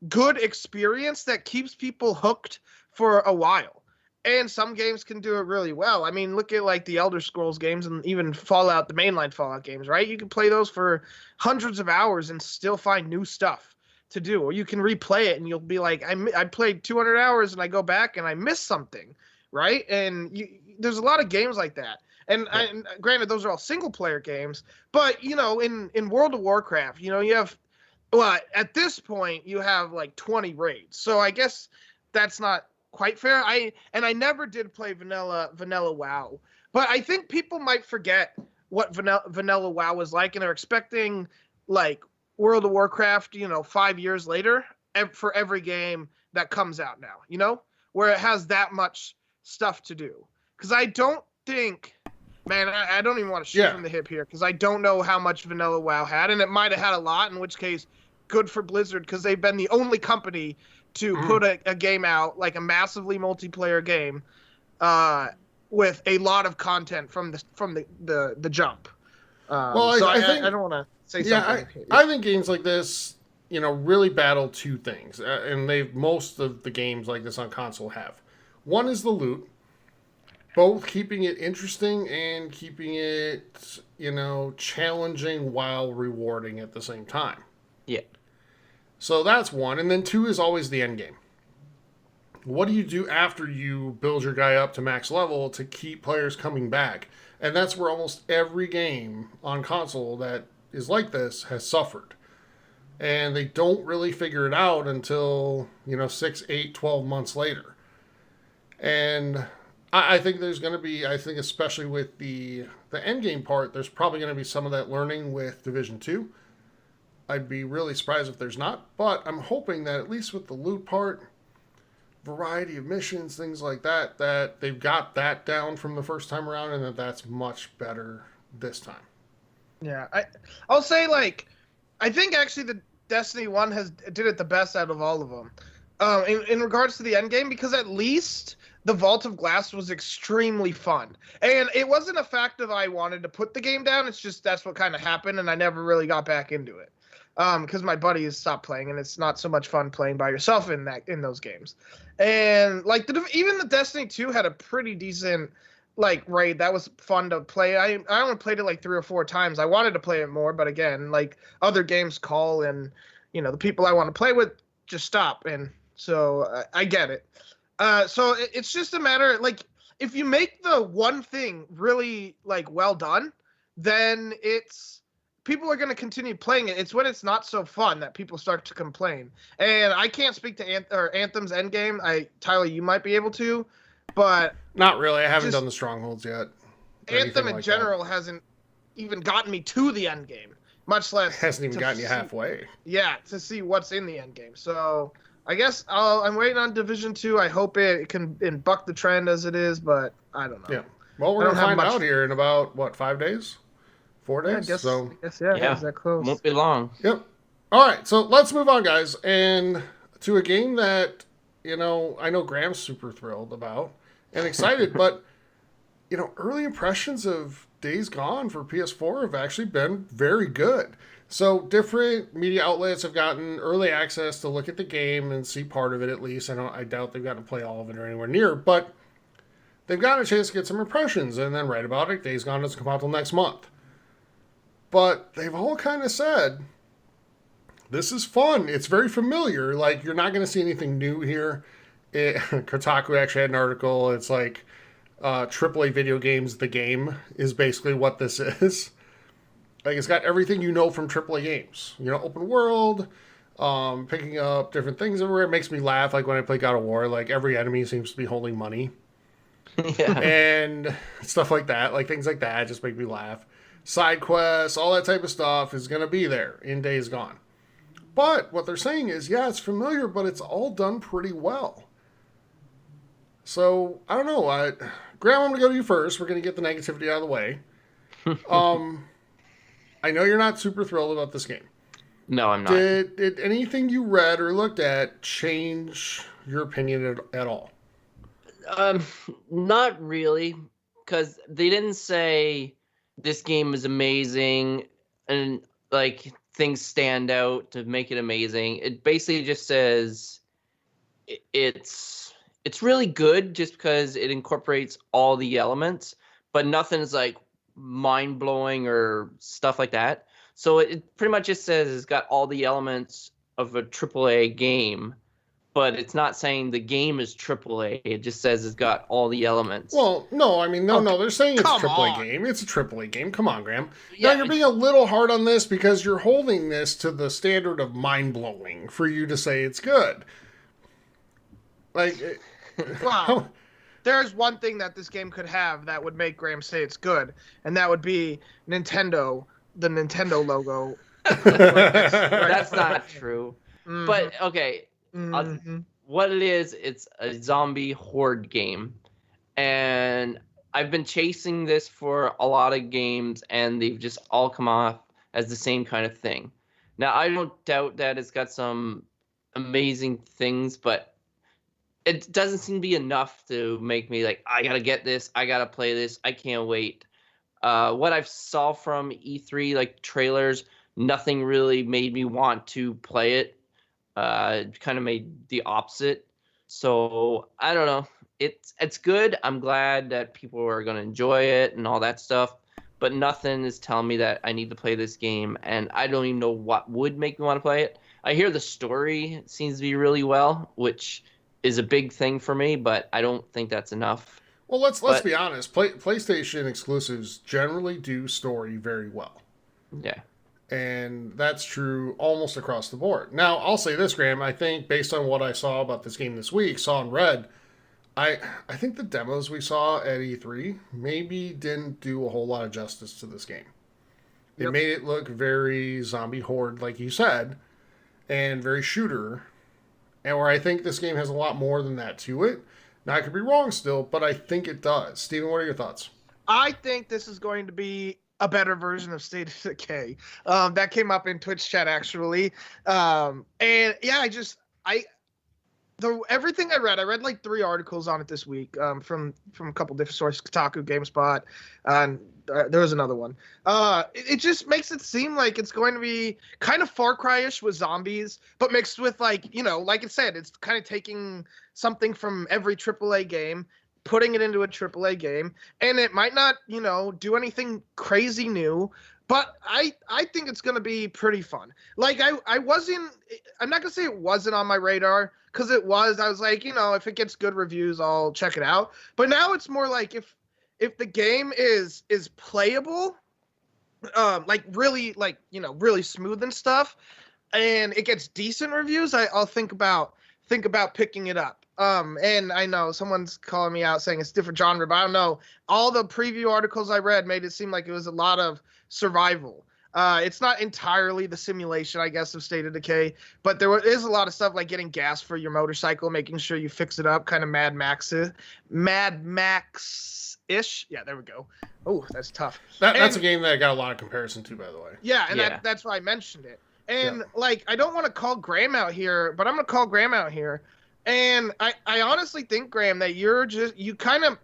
good experience that keeps people hooked for a while. And some games can do it really well. I mean, look at the Elder Scrolls games and even Fallout, the mainline Fallout games, right? You can play those for hundreds of hours and still find new stuff to do. Or you can replay it and you'll be like, I played 200 hours and I go back and I missed something, right? And there's a lot of games like that. And, and granted, those are all single player games. But, in World of Warcraft, you have, at this point, you have 20 raids. So I guess that's not quite fair. I never did play vanilla WoW, but I think people might forget what vanilla WoW was like, and they're expecting World of Warcraft 5 years later for every game that comes out now, where it has that much stuff to do. Because I don't think, man, I don't even want to shoot from the hip here, because I don't know how much Vanilla WoW had, and it might have had a lot, in which case, good for Blizzard, because they've been the only company to put a game out, like a massively multiplayer game, with a lot of content from the jump. Well, so I think I don't want to say something. I think games like this, really battle two things, and most of the games like this on console have. One is the loot, both keeping it interesting and keeping it, challenging while rewarding at the same time. Yeah. So that's one, and then two is always the end game. What do you do after you build your guy up to max level to keep players coming back? And that's where almost every game on console that is like this has suffered. And they don't really figure it out until, 6, 8, 12 months later. And I think there's going to be, especially with the end game part, there's probably going to be some of that learning with Division 2. I'd be really surprised if there's not, but I'm hoping that at least with the loot part, variety of missions, things like that, that they've got that down from the first time around, and that's much better this time. Yeah, I'll say, I think actually the Destiny 1 did it the best out of all of them. In regards to the end game, because at least the Vault of Glass was extremely fun. And it wasn't a fact of I wanted to put the game down, it's just that's what kind of happened, and I never really got back into it. Because my buddies stopped playing, and it's not so much fun playing by yourself in those games. And even the Destiny 2 had a pretty decent raid that was fun to play. I only played it 3 or 4 times. I wanted to play it more, but again, other games call, and the people I want to play with just stop, and so I get it. So it's just a matter if you make the one thing really well done, then people are going to continue playing it. It's when it's not so fun that people start to complain. And I can't speak to Anthem's endgame. Tyler, you might be able to, but not really. I haven't done the strongholds yet. Anthem in general hasn't even gotten me to the endgame, much less hasn't even gotten you halfway. Yeah, to see what's in the endgame. So I guess I'm waiting on Division 2. I hope it can buck the trend as it is, but I don't know. Yeah. Well, we're going to find out here in about 5 days. 4 days? Yeah, I guess, yeah. Is that close? Won't be long. Yep. All right, so let's move on, guys, and to a game that, I know Graham's super thrilled about and excited, but, early impressions of Days Gone for PS4 have actually been very good. So different media outlets have gotten early access to look at the game and see part of it at least. I doubt they've gotten to play all of it or anywhere near, but they've gotten a chance to get some impressions and then write about it. Days Gone doesn't come out till next month. But they've all kind of said, this is fun. It's very familiar. You're not going to see anything new here. Kotaku actually had an article. It's AAA video games, the game is basically what this is. It's got everything you know from AAA games. Open world, picking up different things everywhere. It makes me laugh. When I play God of War, every enemy seems to be holding money. Yeah. And stuff like that. Things like that just make me laugh. Side quests, all that type of stuff is going to be there in Days Gone. But what they're saying is, yeah, it's familiar, but it's all done pretty well. So, I don't know. Graham, I'm going to go to you first. We're going to get the negativity out of the way. I know you're not super thrilled about this game. No, I'm not. Did anything you read or looked at change your opinion at all? Not really, because they didn't say this game is amazing and things stand out to make it amazing. It basically just says it's really good just because it incorporates all the elements, but nothing's mind-blowing or stuff like that. So it pretty much just says it's got all the elements of a AAA game, but it's not saying the game is AAA. It just says it's got all the elements. Well, no, no, they're saying it's a AAA game. It's a AAA game. Come on, Graham. Yeah, now, you're being a little hard on this because you're holding this to the standard of mind-blowing for you to say it's good. Wow. There's one thing that this game could have that would make Graham say it's good, and that would be the Nintendo logo. That's not true. Mm-hmm. But, okay. Mm-hmm. What it is, it's a zombie horde game. And I've been chasing this for a lot of games, and they've just all come off as the same kind of thing. Now, I don't doubt that it's got some amazing things, but it doesn't seem to be enough to make me like, I gotta get this, I gotta play this, I can't wait. What I've saw from E3, like trailers, nothing really made me want to play it. It kind of made the opposite. So I don't know. It's good. I'm glad that people are going to enjoy it and all that stuff. But nothing is telling me that I need to play this game, and I don't even know what would make me want to play it. I hear the story seems to be really well, which is a big thing for me, but I don't think that's enough. Well, let's be honest. PlayStation exclusives generally do story very well. Yeah. And that's true almost across the board. Now, I'll say this, Graham. I think based on what I saw about this game this week, saw and read, I think the demos we saw at E3 maybe didn't do a whole lot of justice to this game. It made it look very zombie horde, like you said, and very shooter. And where I think this game has a lot more than that to it. Now, I could be wrong still, but I think it does. Steven, what are your thoughts? I think this is going to be a better version of State of Decay. That came up in Twitch chat, actually. And yeah, everything I read like 3 articles on it this week from a couple different sources, Kotaku, GameSpot, and there was another one. It just makes it seem like it's going to be kind of Far Cry-ish with zombies, but mixed with like I said, it's kind of taking something from every AAA game, putting it into a AAA game, and it might not, do anything crazy new, but I think it's going to be pretty fun. Like I'm not going to say it wasn't on my radar, because it was. I was like, if it gets good reviews, I'll check it out. But now it's more like if the game is playable, really smooth and stuff, and it gets decent reviews, I'll think about picking it up. And I know someone's calling me out saying it's different genre, but I don't know. All the preview articles I read made it seem like it was a lot of survival. It's not entirely the simulation, I guess, of State of Decay, but there is a lot of stuff like getting gas for your motorcycle, making sure you fix it up, kind of Mad Max-ish. Yeah, there we go. Oh, that's tough. That's a game that I got a lot of comparison to, by the way. Yeah, and that's why I mentioned it. And I don't want to call Graham out here, but I'm going to call Graham out here. And I honestly think, Graham, that you kind of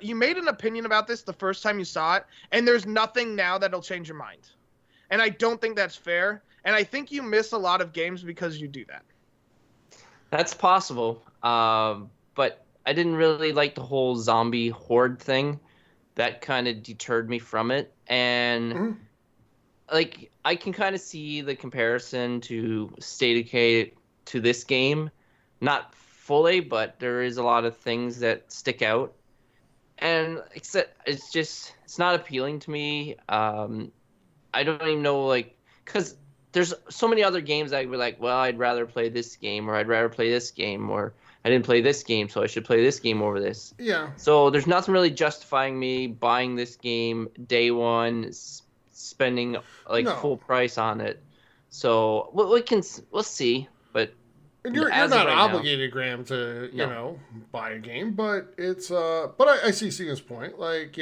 you made an opinion about this the first time you saw it, and there's nothing now that'll change your mind. And I don't think that's fair. And I think you miss a lot of games because you do that. That's possible. But I didn't really like the whole zombie horde thing. That kind of deterred me from it. And like, I can kind of see the comparison to State of Decay to this game. Not fully, but there is a lot of things that stick out. And it's not appealing to me. I don't even know, because there's so many other games I'd be like, well, I'd rather play this game, or I'd rather play this game, or I didn't play this game, so I should play this game over this. Yeah. So there's nothing really justifying me buying this game day one, spending full price on it. So we'll see, but. And you're not obligated, Graham, to buy a game, but it's but I see Steven's point. But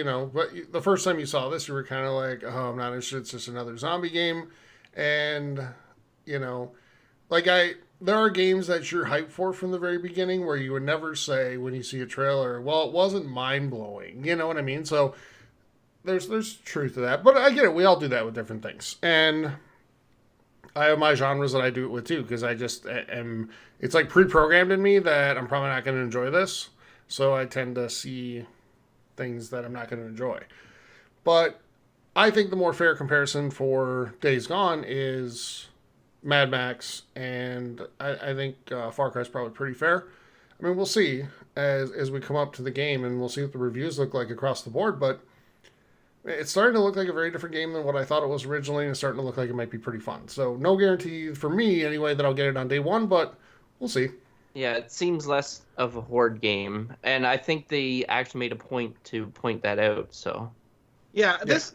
the first time you saw this, you were kind of like, oh, I'm not interested. It's just another zombie game, and there are games that you're hyped for from the very beginning, where you would never say when you see a trailer, well, it wasn't mind blowing. You know what I mean? So there's truth to that, but I get it. We all do that with different things, and I have my genres that I do it with too, because I just am. It's like pre-programmed in me that I'm probably not going to enjoy this, so I tend to see things that I'm not going to enjoy. But I think the more fair comparison for Days Gone is Mad Max, and I think Far Cry is probably pretty fair. I mean, we'll see as we come up to the game, and we'll see what the reviews look like across the board, but it's starting to look like a very different game than what I thought it was originally, and it's starting to look like it might be pretty fun. So no guarantee for me, anyway, that I'll get it on day one, but we'll see. Yeah, it seems less of a horde game, and I think they actually made a point to point that out, so. Yeah, this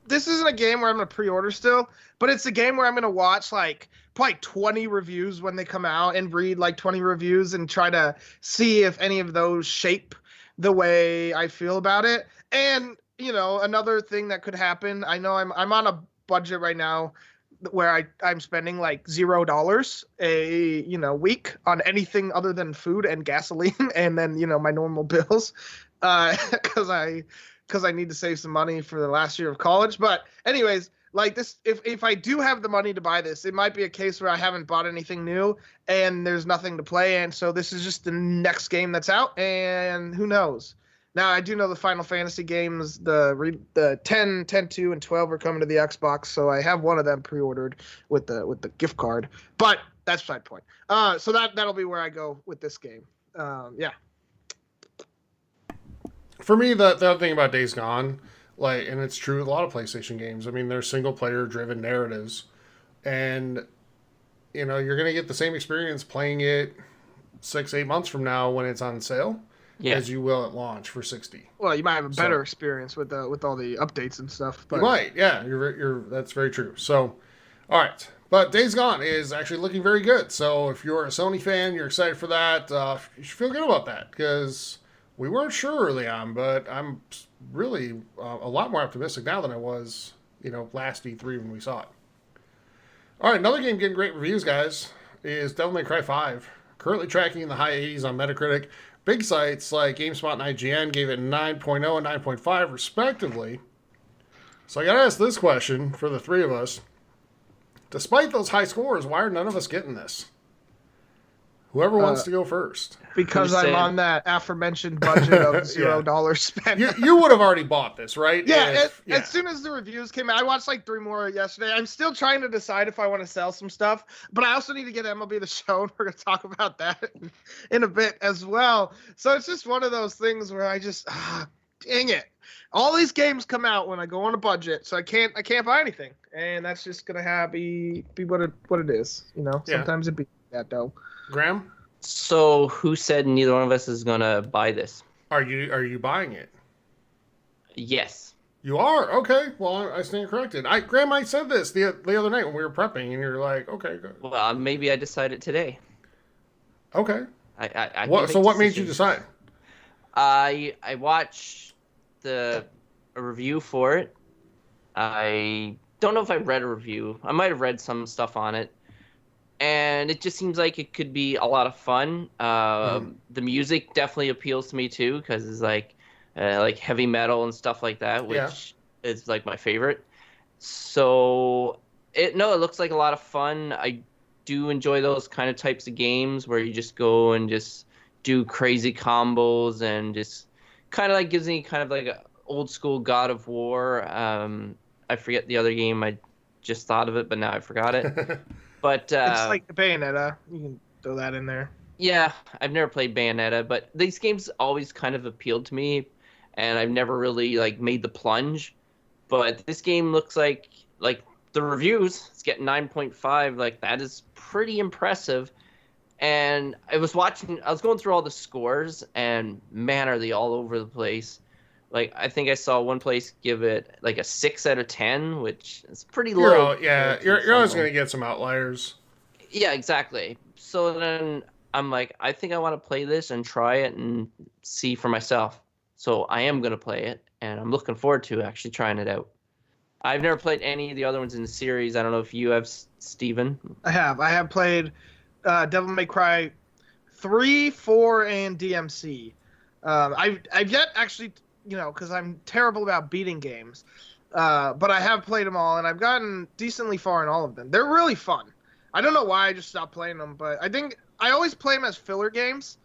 isn't a game where I'm going to pre-order still, but it's a game where I'm going to watch, probably 20 reviews when they come out and read, 20 reviews and try to see if any of those shape the way I feel about it. And another thing that could happen, I know I'm on a budget right now where I'm spending like $0 a week on anything other than food and gasoline, and then my normal bills, because I need to save some money for the last year of college. But anyways, like this, if I do have the money to buy this, it might be a case where I haven't bought anything new and there's nothing to play, and so this is just the next game that's out, and who knows. Now, I do know the Final Fantasy games, the 10, 10-2, and 12 are coming to the Xbox, so I have one of them pre-ordered with the gift card. But that's beside the point. So that'll be where I go with this game. Yeah. For me, the other thing about Days Gone, and it's true with a lot of PlayStation games, I mean, they're single-player driven narratives. And, you're going to get the same experience playing it 6-8 months from now when it's on sale. Yeah. As you will at launch for $60. Well, you might have a better experience with all the updates and stuff. But... You might, yeah. That's very true. So, all right. But Days Gone is actually looking very good. So if you're a Sony fan, you're excited for that. You should feel good about that because we weren't sure early on, but I'm really a lot more optimistic now than I was, last E3 when we saw it. All right, another game getting great reviews, guys, is Devil May Cry 5. Currently tracking in the high 80s on Metacritic. Big sites like GameSpot and IGN gave it 9.0 and 9.5 respectively. So I got to ask this question for the three of us. Despite those high scores, why are none of us getting this? Whoever wants to go first. Because I'm on that aforementioned budget of $0 spent. You would have already bought this, right? Yeah, as soon as the reviews came out, I watched like 3 more yesterday. I'm still trying to decide if I want to sell some stuff, but I also need to get MLB The Show, and we're going to talk about that in a bit as well. So it's just one of those things where I just, dang it. All these games come out when I go on a budget, so I can't buy anything. And that's just going to be what it is. Sometimes it be that though. Graham? So who said neither one of us is gonna buy this? Are you buying it? Yes. You are? Okay. Well, I stand corrected. Graham, I said this the other night when we were prepping, and you're like, okay, good. Well, maybe I decided today. Okay. So what made you decide? I watched a review for it. I don't know if I read a review. I might have read some stuff on it. And it just seems like it could be a lot of fun. The music definitely appeals to me too, because it's like heavy metal and stuff like that, which is like my favorite. So it looks like a lot of fun. I do enjoy those kind of types of games where you just go and just do crazy combos and just kind of like gives me kind of like an old school God of War. I forget the other game. I just thought of it, but now I forgot it. But it's like the Bayonetta. You can throw that in there. Yeah, I've never played Bayonetta, but these games always kind of appealed to me, and I've never really made the plunge. But this game looks like the reviews, it's getting 9.5. That is pretty impressive. And I was going through all the scores, and man, are they all over the place. I think I saw one place give it a 6 out of 10, which is pretty low. You're always going to get some outliers. Yeah, exactly. So then I'm like, I think I want to play this and try it and see for myself. So I am going to play it, and I'm looking forward to actually trying it out. I've never played any of the other ones in the series. I don't know if you have, Steven. I have played Devil May Cry 3, 4, and DMC. I've yet actually... because I'm terrible about beating games. But I have played them all, and I've gotten decently far in all of them. They're really fun. I don't know why I just stopped playing them, but I think I always play them as filler games.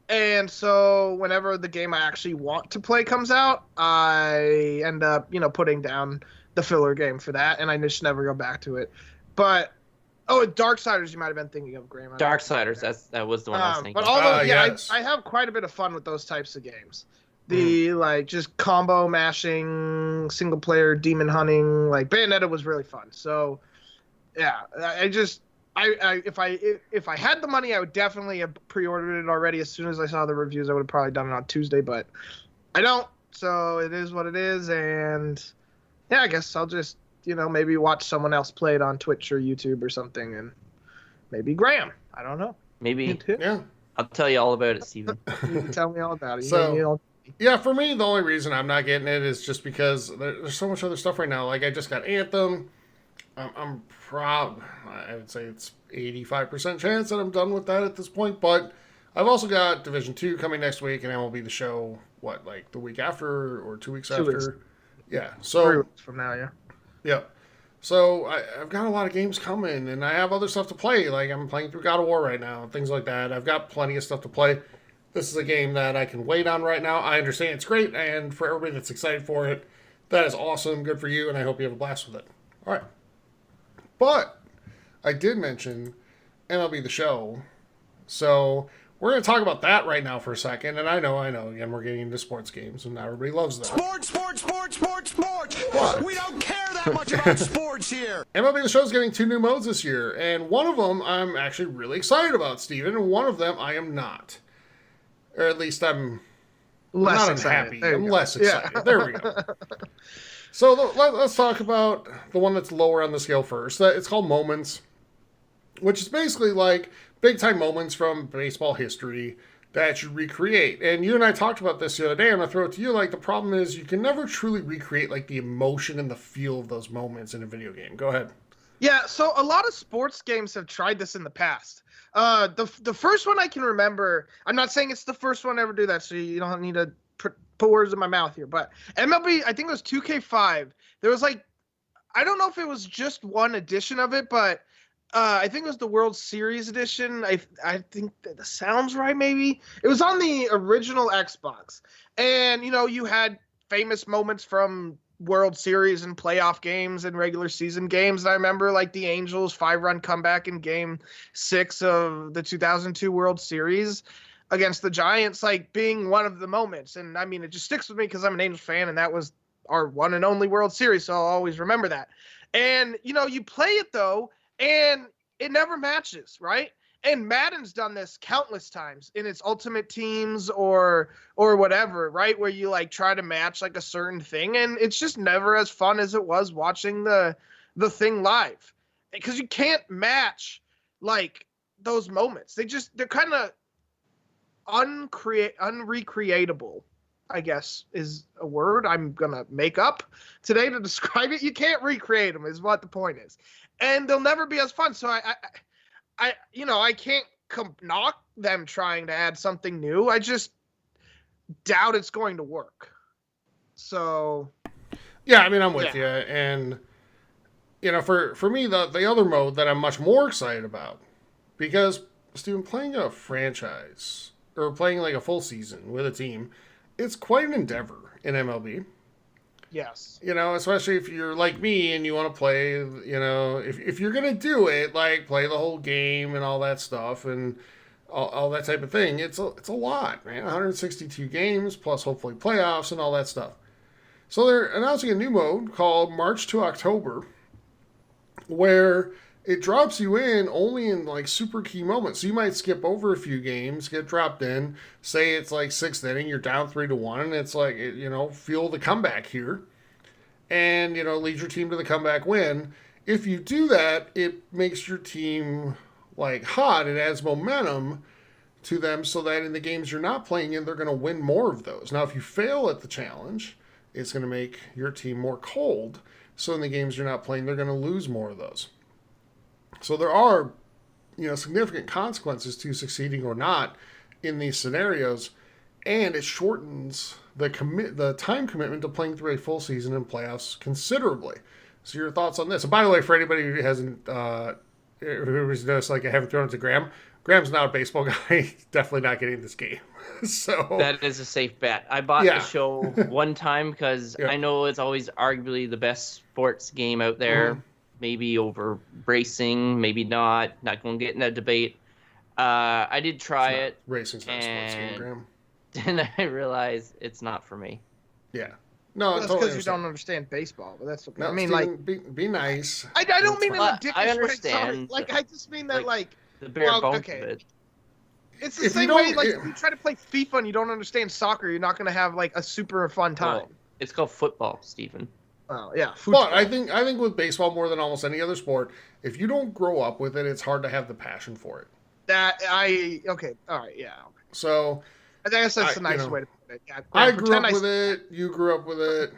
And so whenever the game I actually want to play comes out, I end up, putting down the filler game for that, and I just never go back to it. But, Darksiders you might have been thinking of, Graham. Darksiders, that was the one I was thinking but I have quite a bit of fun with those types of games. The just combo mashing, single player demon hunting, Bayonetta was really fun. So yeah, if I had the money, I would definitely have pre-ordered it already. As soon as I saw the reviews, I would have probably done it on Tuesday, but I don't. So it is what it is, and yeah, I guess I'll just maybe watch someone else play it on Twitch or YouTube or something, and maybe Graham. I don't know. Maybe. Yeah. I'll tell you all about it, Steven. You can tell me all about it. So, Yeah, for me, the only reason I'm not getting it is just because there's so much other stuff right now. Like, I just got Anthem. I would say it's 85% chance that I'm done with that at this point. But I've also got Division 2 coming next week, and MLB The Show, like the week after or 2 weeks 2 after? weeks. Yeah, 3 so, weeks from now, yeah. yeah. So I've got a lot of games coming, and I have other stuff to play. Like, I'm playing through God of War right now, things like that. I've got plenty of stuff to play. This is a game that I can wait on right now. I understand it's great, and for everybody that's excited for it, that is awesome. Good for you, and I hope you have a blast with it. All right. But I did mention MLB The Show, so we're going to talk about that right now for a second. And I know, again, we're getting into sports games, and not everybody loves that. Sports. What? We don't care that much about sports here. MLB The Show is getting 2 new modes this year, and one of them I'm actually really excited about, Steven, and one of them I am not. Or at least I'm Less not excited. unhappy. There you I'm go. less excited. Yeah. There we go. So let's talk about the one that's lower on the scale first. It's called Moments, which is basically like big-time moments from baseball history that you recreate. And you and I talked about this the other day. I'm going to throw it to you. Like, the problem is you can never truly recreate, like, the emotion and the feel of those moments in a video game. Go ahead. Yeah, so a lot of sports games have tried this in the past. The first one I can remember, I'm not saying it's the first one to ever do that, so you don't need to put words in my mouth here, but MLB, I think it was 2K5. There was like, I don't know if it was just one edition of it, but I think it was the World Series edition. I think that sounds right, maybe. It was on the original Xbox. And, you had famous moments from World Series and playoff games and regular season games. And I remember like the Angels 5-run comeback in Game 6 of the 2002 World Series against the Giants, like being one of the moments. And I mean, it just sticks with me because I'm an Angels fan, and that was our one and only World Series, so I'll always remember that. And you play it though, and it never matches, right? And Madden's done this countless times in its Ultimate Teams or whatever, right? Where you like try to match like a certain thing, and it's just never as fun as it was watching the thing live, because you can't match like those moments. They're kind of unrecreatable, I guess is a word I'm gonna make up today to describe it. You can't recreate them, is what the point is, and they'll never be as fun. So I can't knock them trying to add something new. I just doubt it's going to work. So yeah, I mean, I'm with you, and for me, the other mode that I'm much more excited about, because Steven, playing a franchise or playing like a full season with a team, it's quite an endeavor in MLB. yes, Especially if you're like me and you want to play, if you're going to do it, like play the whole game and all that stuff and all that type of thing, it's a lot, man. 162 games plus hopefully playoffs and all that stuff. So they're announcing a new mode called March to October, where it drops you in only in like super key moments. So you might skip over a few games, get dropped in. Say it's like 6th inning, you're down 3-1, and it's like, feel the comeback here, and lead your team to the comeback win. If you do that, it makes your team like hot. It adds momentum to them, so that in the games you're not playing in, they're going to win more of those. Now, if you fail at the challenge, it's going to make your team more cold. So in the games you're not playing, they're going to lose more of those. So there are, significant consequences to succeeding or not in these scenarios, and it shortens the time commitment to playing through a full season and playoffs considerably. So your thoughts on this? And by the way, for anybody who hasn't, who's noticed, like I haven't thrown it to Graham. Graham's not a baseball guy. Definitely not getting this game. So that is a safe bet. I bought the show one time because I know it's always arguably the best sports game out there. Mm-hmm. Maybe over bracing, maybe not. Not going to get in that debate. I did try it. Racing's not a sports game, Graham. Then I realized it's not for me. Yeah. No, that's because you don't understand baseball, but that's okay. No, I mean, Steven, be nice. I don't mean in a dickish I understand. way. Like, I just mean that, the bare bones of it. It's the same way, like, if you try to play FIFA and you don't understand soccer, you're not going to have, like, a super fun time. Well, it's called football, Stephen. Oh, yeah. Football. But I think with baseball more than almost any other sport, if you don't grow up with it, it's hard to have the passion for it. Okay, all right, yeah. Okay. So I guess that's a nice way to put Yeah, I grew pretend up with it. You grew up with it.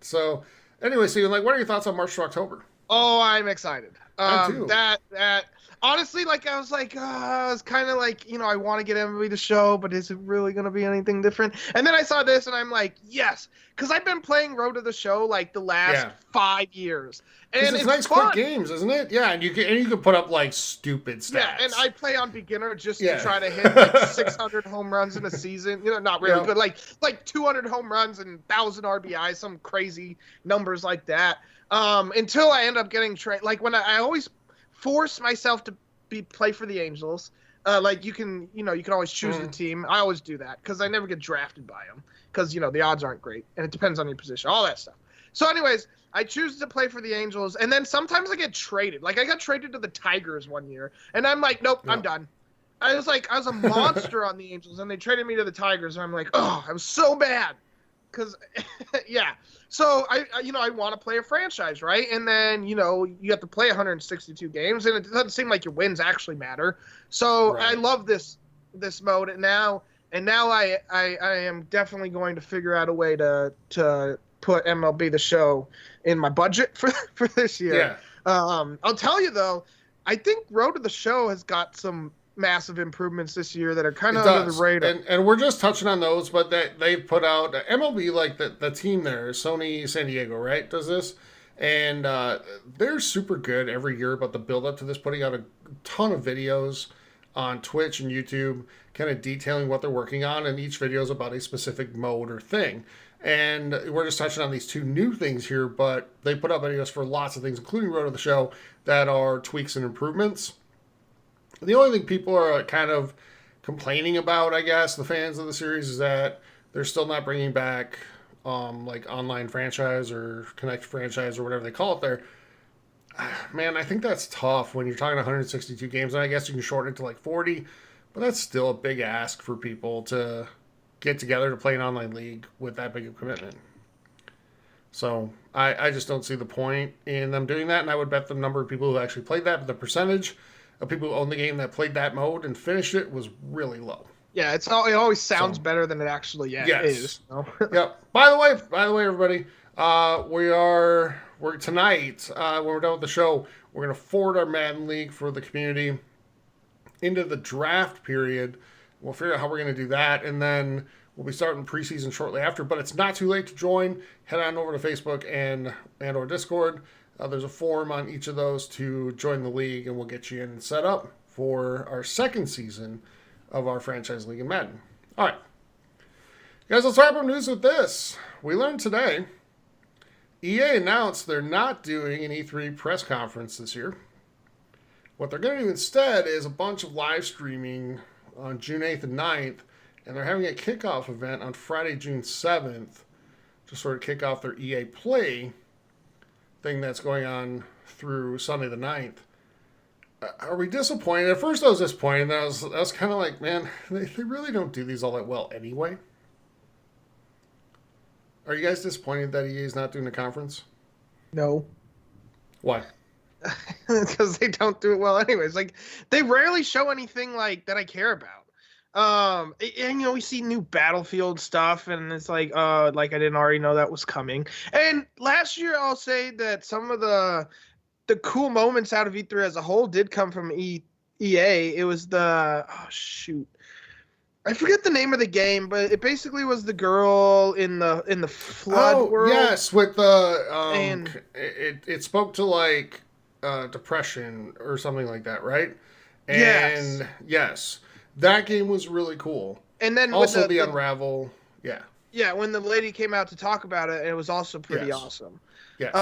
So, anyway, Steven, like, what are your thoughts on March to October? Oh, I'm excited. I'm too. That honestly, like I was like, it's kind of like, I want to get MLB The Show, but is it really gonna be anything different? And then I saw this, and I'm like, yes, because I've been playing Road to the Show like the last 5 years, and it's nice, fun. quick games, isn't it? Yeah, and you can put up like stupid stats. Yeah, and I play on beginner just to try to hit like 600 home runs in a season. Not really, but like 200 home runs and 1,000 RBI, some crazy numbers like that. Until I end up getting like when I always force myself to play for the Angels. Like you can always choose the team. I always do that because I never get drafted by them because the odds aren't great and it depends on your position, all that stuff. So, anyways, I choose to play for the Angels, and then sometimes I get traded. Like I got traded to the Tigers one year, and I'm like, nope, I'm done. I was a monster on the Angels, and they traded me to the Tigers, and I'm like, oh, I was so bad. Because, yeah. So, I want to play a franchise, right? And then, you have to play 162 games, and it doesn't seem like your wins actually matter. So, I love this mode, and now I am definitely going to figure out a way to put MLB The Show in my budget for this year. Yeah. I'll tell you, though, I think Road to the Show has got some massive improvements this year that are kind of under the radar. And we're just touching on those, but they've put out MLB, like the team there, Sony San Diego, right, does this. And they're super good every year about the build up to this, putting out a ton of videos on Twitch and YouTube, kind of detailing what they're working on, and each video is about a specific mode or thing. And we're just touching on these two new things here, but they put out videos for lots of things, including Road to the Show, that are tweaks and improvements. The only thing people are kind of complaining about, I guess, the fans of the series, is that they're still not bringing back like online franchise or connect franchise or whatever they call it there. Man, I think that's tough when you're talking 162 games, and I guess you can shorten it to like 40, but that's still a big ask for people to get together to play an online league with that big of commitment. So I just don't see the point in them doing that, and I would bet the number of people who actually played that, but the percentage of people who own the game that played that mode and finished it was really low. Yeah, it always sounds better than it actually is. Yep. By the way, everybody, we're tonight when we're done with the show, we're gonna forward our Madden League for the community into the draft period. We'll figure out how we're gonna do that, and then we'll be starting preseason shortly after. But it's not too late to join. Head on over to Facebook and or Discord. There's a form on each of those to join the league, and we'll get you in and set up for our second season of our franchise league in Madden. All right. Guys, let's wrap up news with this. We learned today EA announced they're not doing an E3 press conference this year. What they're going to do instead is a bunch of live streaming on June 8th and 9th, and they're having a kickoff event on Friday, June 7th to sort of kick off their EA Play thing that's going on through Sunday the 9th. Are we disappointed? At first I was disappointed, and then I was kind of like, man, they really don't do these all that well anyway. Are you guys disappointed that EA is not doing a conference? No. Why? Because they don't do it well anyways. Like, they rarely show anything like that I care about. And we see new Battlefield stuff, and it's like I didn't already know that was coming. And last year, I'll say that some of the cool moments out of E3 as a whole did come from EA. It was I forget the name of the game, but it basically was the girl in the flood world. Yes, with the and it spoke to like depression or something like that, right? And yes. That game was really cool. And then also the Unravel, yeah, when the lady came out to talk about it, it was also pretty awesome. Yes.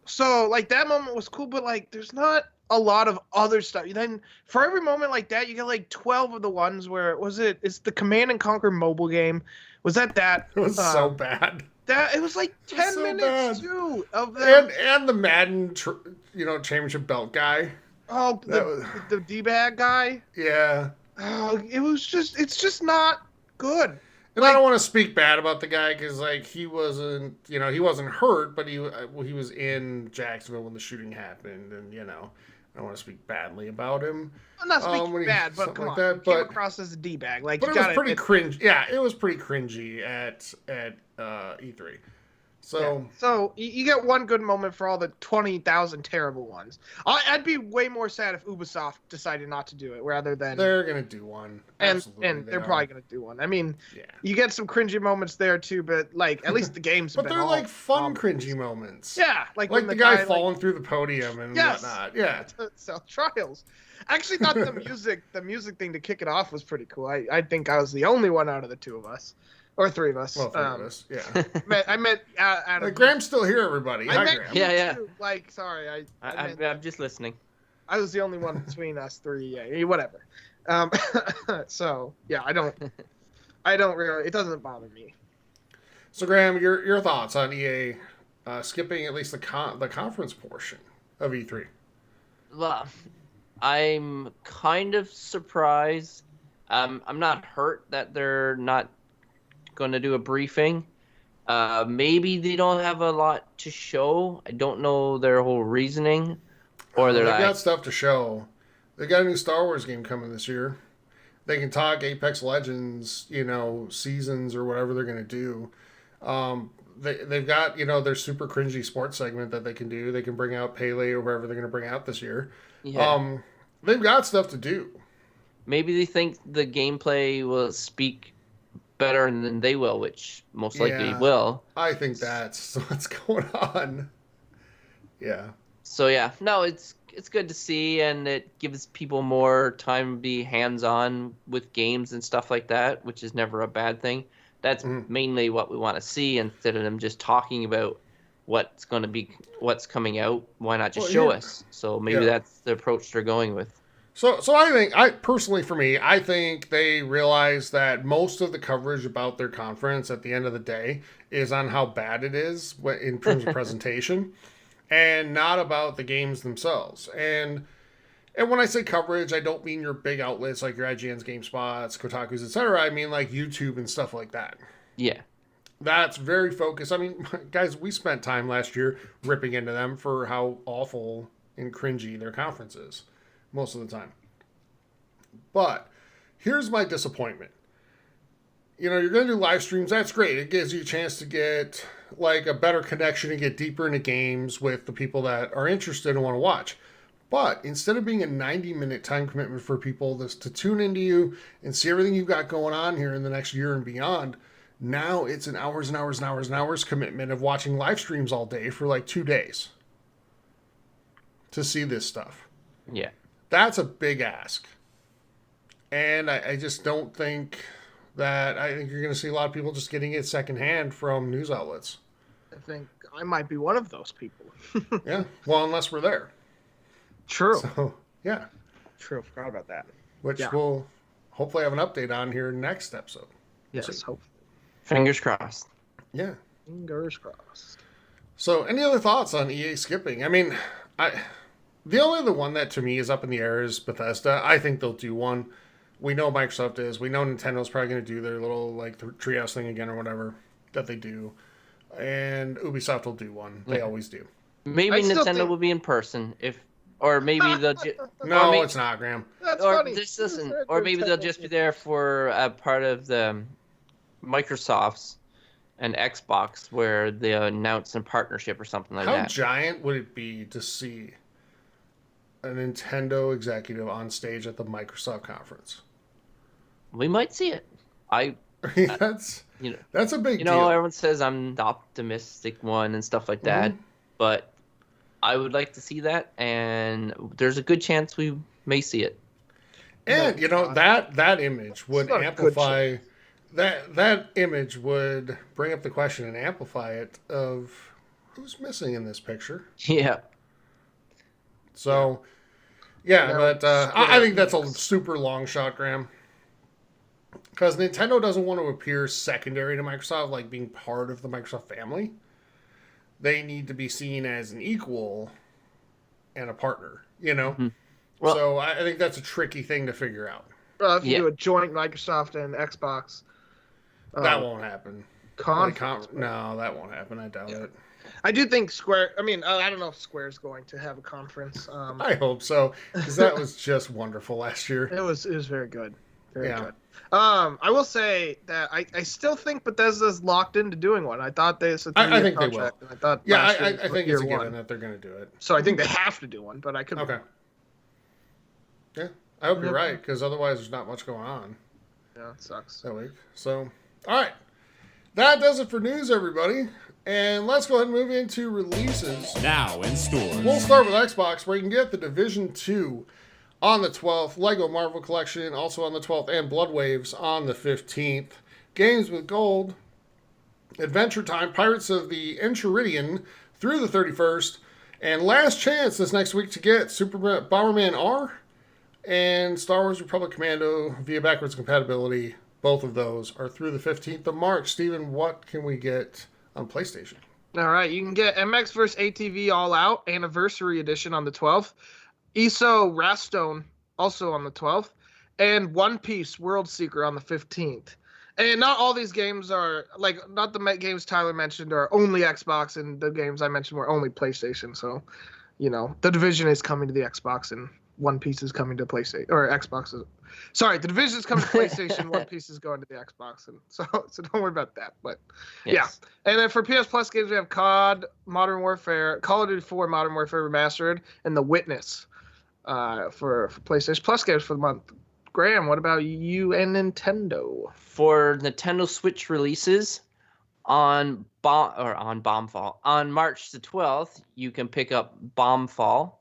So like that moment was cool, but like there's not a lot of other stuff. Then for every moment like that, you get like 12 of the ones where it's the Command and Conquer mobile game. Was that? It was so bad. It was like 10 so minutes bad. too of them. And the Madden championship belt guy. Oh, the D-bag guy. Yeah. Oh, it's just not good. And I don't want to speak bad about the guy because like he wasn't hurt, but he was in Jacksonville when the shooting happened, and I don't want to speak badly about him. I'm not speaking when he- bad, but something come like on, that, he came but- across as a d-bag. Like, But you it was gotta pretty admit- cringe. Yeah, it was pretty cringy at E3. So So you get one good moment for all the 20,000 terrible ones. I'd be way more sad if Ubisoft decided not to do it rather than they're gonna do one. and Absolutely, they're are. probably gonna do one. I mean, Yeah. you get some cringy moments there too, but like at least the games. Have But been they're all like fun problems. cringy moments. Yeah, like Like when the guy like, falling through the podium and Yes. whatnot. Yeah. to sell trials. I actually thought the music thing to kick it off was pretty cool. I think I was the only one out of the two of us, or three of us. Well, three of us. Yeah. I meant Adam. Graham's still here, everybody. I Hi, meant Graham. you Yeah. too. Like, sorry, I'm just listening. I was the only one between us three. Yeah, whatever. So yeah, I don't really. It doesn't bother me. So, Graham, your thoughts on EA skipping at least the conference portion of E3? Well, I'm kind of surprised. I'm not hurt that they're not going to do a briefing. Maybe they don't have a lot to show. I don't know their whole reasoning, or they're They've like, got stuff to show. They got a new Star Wars game coming this year. They can talk Apex Legends, seasons or whatever they're going to do. They've got, their super cringy sports segment that they can do. They can bring out Pele or whatever they're going to bring out this year. yeah. They've got stuff to do. Maybe they think the gameplay will speak better than they will, which most likely Yeah. will. I think that's what's going on. Yeah. So yeah, no, it's good to see, and it gives people more time to be hands-on with games and stuff like that, which is never a bad thing. That's mainly what we want to see, instead of them just talking about what's coming out. Why not just show us? So maybe that's the approach they're going with. So I think they realize that most of the coverage about their conference at the end of the day is on how bad it is in terms of presentation, and not about the games themselves. And when I say coverage, I don't mean your big outlets like your IGNs, GameSpots, Kotaku's, etc. I mean like YouTube and stuff like that. Yeah. That's very focused. I mean, guys, we spent time last year ripping into them for how awful and cringy their conference is most of the time. But here's my disappointment. You're going to do live streams. That's great. It gives you a chance to get like a better connection and get deeper into games with the people that are interested and want to watch. But instead of being a 90-minute time commitment for people to tune into you and see everything you've got going on here in the next year and beyond, now it's an hours and hours and hours and hours commitment of watching live streams all day for like 2 days to see this stuff. Yeah. That's a big ask. And I just don't think that... I think you're going to see a lot of people just getting it secondhand from news outlets. I think I might be one of those people. Yeah. Well, unless we're there. True. So, yeah. True. Forgot about that. Which Yeah. we'll hopefully have an update on here next episode. Yes. Hope. Fingers crossed. Yeah. Fingers crossed. So, any other thoughts on EA skipping? I mean, the only other one that to me is up in the air is Bethesda. I think they'll do one. We know Microsoft is. We know Nintendo's probably going to do their little like treehouse thing again or whatever that they do. And Ubisoft will do one. They always do. Maybe I still Nintendo think- will be in person, or maybe they'll. No, maybe- it's not, Graham. That's or funny. just listen, or maybe they'll just be there for a part of the Microsoft's and Xbox where they announce a partnership or something like How that. giant would it be to see a Nintendo executive on stage at the Microsoft conference? We might see it. That's a big deal. Everyone says I'm the optimistic one and stuff like that, but I would like to see that, and there's a good chance we may see it. And that image would It's not a good amplify that image would bring up the question and amplify it of who's missing in this picture. Yeah. So but I think that's a super long shot, Graham. Because Nintendo doesn't want to appear secondary to Microsoft, like being part of the Microsoft family. They need to be seen as an equal and a partner, Well- so I think that's a tricky thing to figure out. If you Yeah. do a joint Microsoft and Xbox. That won't happen. Conference. No, that won't happen. I doubt it. I do think Square. I mean, I don't know if Square's going to have a conference. I hope so, because that was just wonderful last year. It was very good, very Yeah. good. I will say that I still think Bethesda's locked into doing one. I thought it's a I 3-year think they will. contract, and I thought Yeah, last I year was think year it's a given one. that they're going to do it. So I think they have to do one, but I could. Okay. Yeah, I hope you're right, because otherwise there's not much going on Yeah, it sucks. that week. So, all right. That does it for news, everybody. And let's go ahead and move into releases. Now in stores. We'll start with Xbox, where you can get the Division 2 on the 12th, Lego Marvel Collection also on the 12th, and Blood Waves on the 15th. Games with Gold, Adventure Time, Pirates of the Enchiridion through the 31st, and last chance this next week to get Super Bomberman R and Star Wars Republic Commando via backwards compatibility. Both of those are through the 15th of March. Steven, what can we get on PlayStation? All right, you can get MX vs. ATV All Out Anniversary Edition on the 12th, ESO Rastone also on the 12th, and One Piece World Seeker on the 15th. And not all these games are, like, not the games Tyler mentioned are only Xbox, and the games I mentioned were only PlayStation. So, you know, The Division is coming to the Xbox, and One Piece is coming to PlayStation, or Xbox. Sorry, The Division is coming to PlayStation, One Piece is going to the Xbox. And so don't worry about that. But, Yes. yeah. And then for PS Plus games, we have COD, Modern Warfare, Call of Duty 4 Modern Warfare Remastered, and The Witness for PlayStation Plus games for the month. Graham, what about you and Nintendo? For Nintendo Switch releases on Bombfall on March the 12th, you can pick up Bombfall.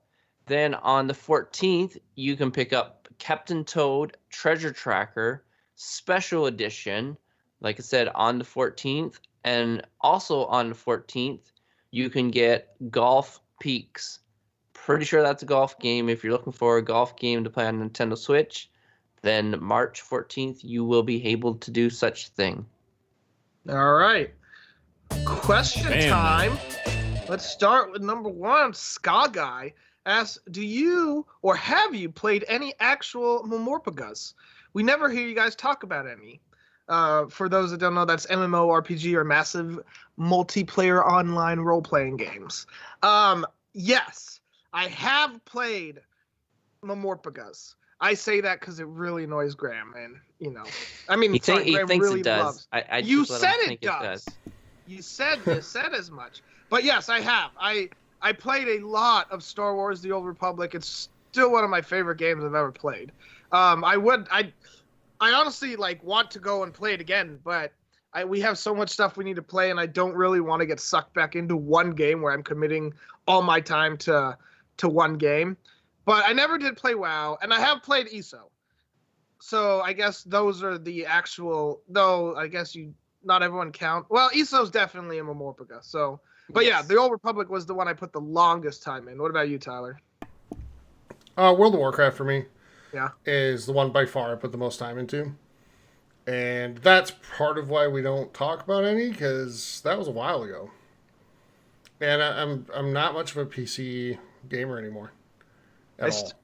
Then on the 14th, you can pick up Captain Toad Treasure Tracker Special Edition. Like I said, on the 14th, and also on the 14th, you can get Golf Peaks. Pretty sure that's a golf game. If you're looking for a golf game to play on Nintendo Switch, then March 14th, you will be able to do such thing. All right. Question Bam. time. Let's start with number one. Ska Guy asks, do you or have you played any actual Momorpagus? We never hear you guys talk about any. For those that don't know, that's MMORPG or massive multiplayer online role-playing games. Yes, I have played Momorpagus. I say that because it really annoys Graham, and you know, I mean, He Graham thinks really it does. loves. I You just let him said think it does. You said as much, but yes, I have. I played a lot of Star Wars: The Old Republic. It's still one of my favorite games I've ever played. I honestly like want to go and play it again, but we have so much stuff we need to play, and I don't really want to get sucked back into one game where I'm committing all my time to one game. But I never did play WoW, and I have played ESO. So I guess those are the actual. Though I guess not everyone count. Well, ESO's definitely a Momorpagus. So, but yeah, Yes. the Old Republic was the one I put the longest time in. What about you, Tyler? World of Warcraft for me Yeah. is the one by far I put the most time into. And that's part of why we don't talk about any, because that was a while ago. And I'm not much of a PC gamer anymore.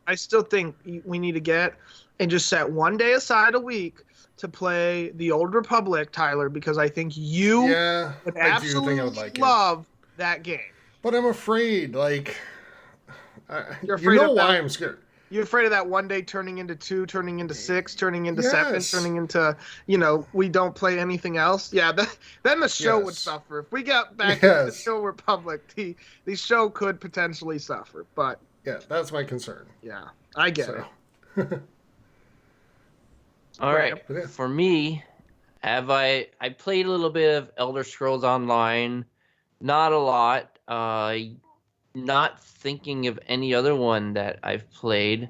I still think we need to get and just set one day aside a week to play the Old Republic, Tyler, because I think you Yeah, would I do absolutely think I would like it. love that game. But I'm afraid, like, You're you afraid know of why that? I'm scared. You're afraid of that one day turning into 2, turning into 6, turning into 7, Yes. turning into, we don't play anything else. Yeah, then the show would Yes. suffer. If we got back Yes. to the Old Republic, the show could potentially suffer. But Yeah, that's my concern. yeah, I get So, it. All right. Yeah. For me, I played a little bit of Elder Scrolls Online, not a lot. Not thinking of any other one that I've played.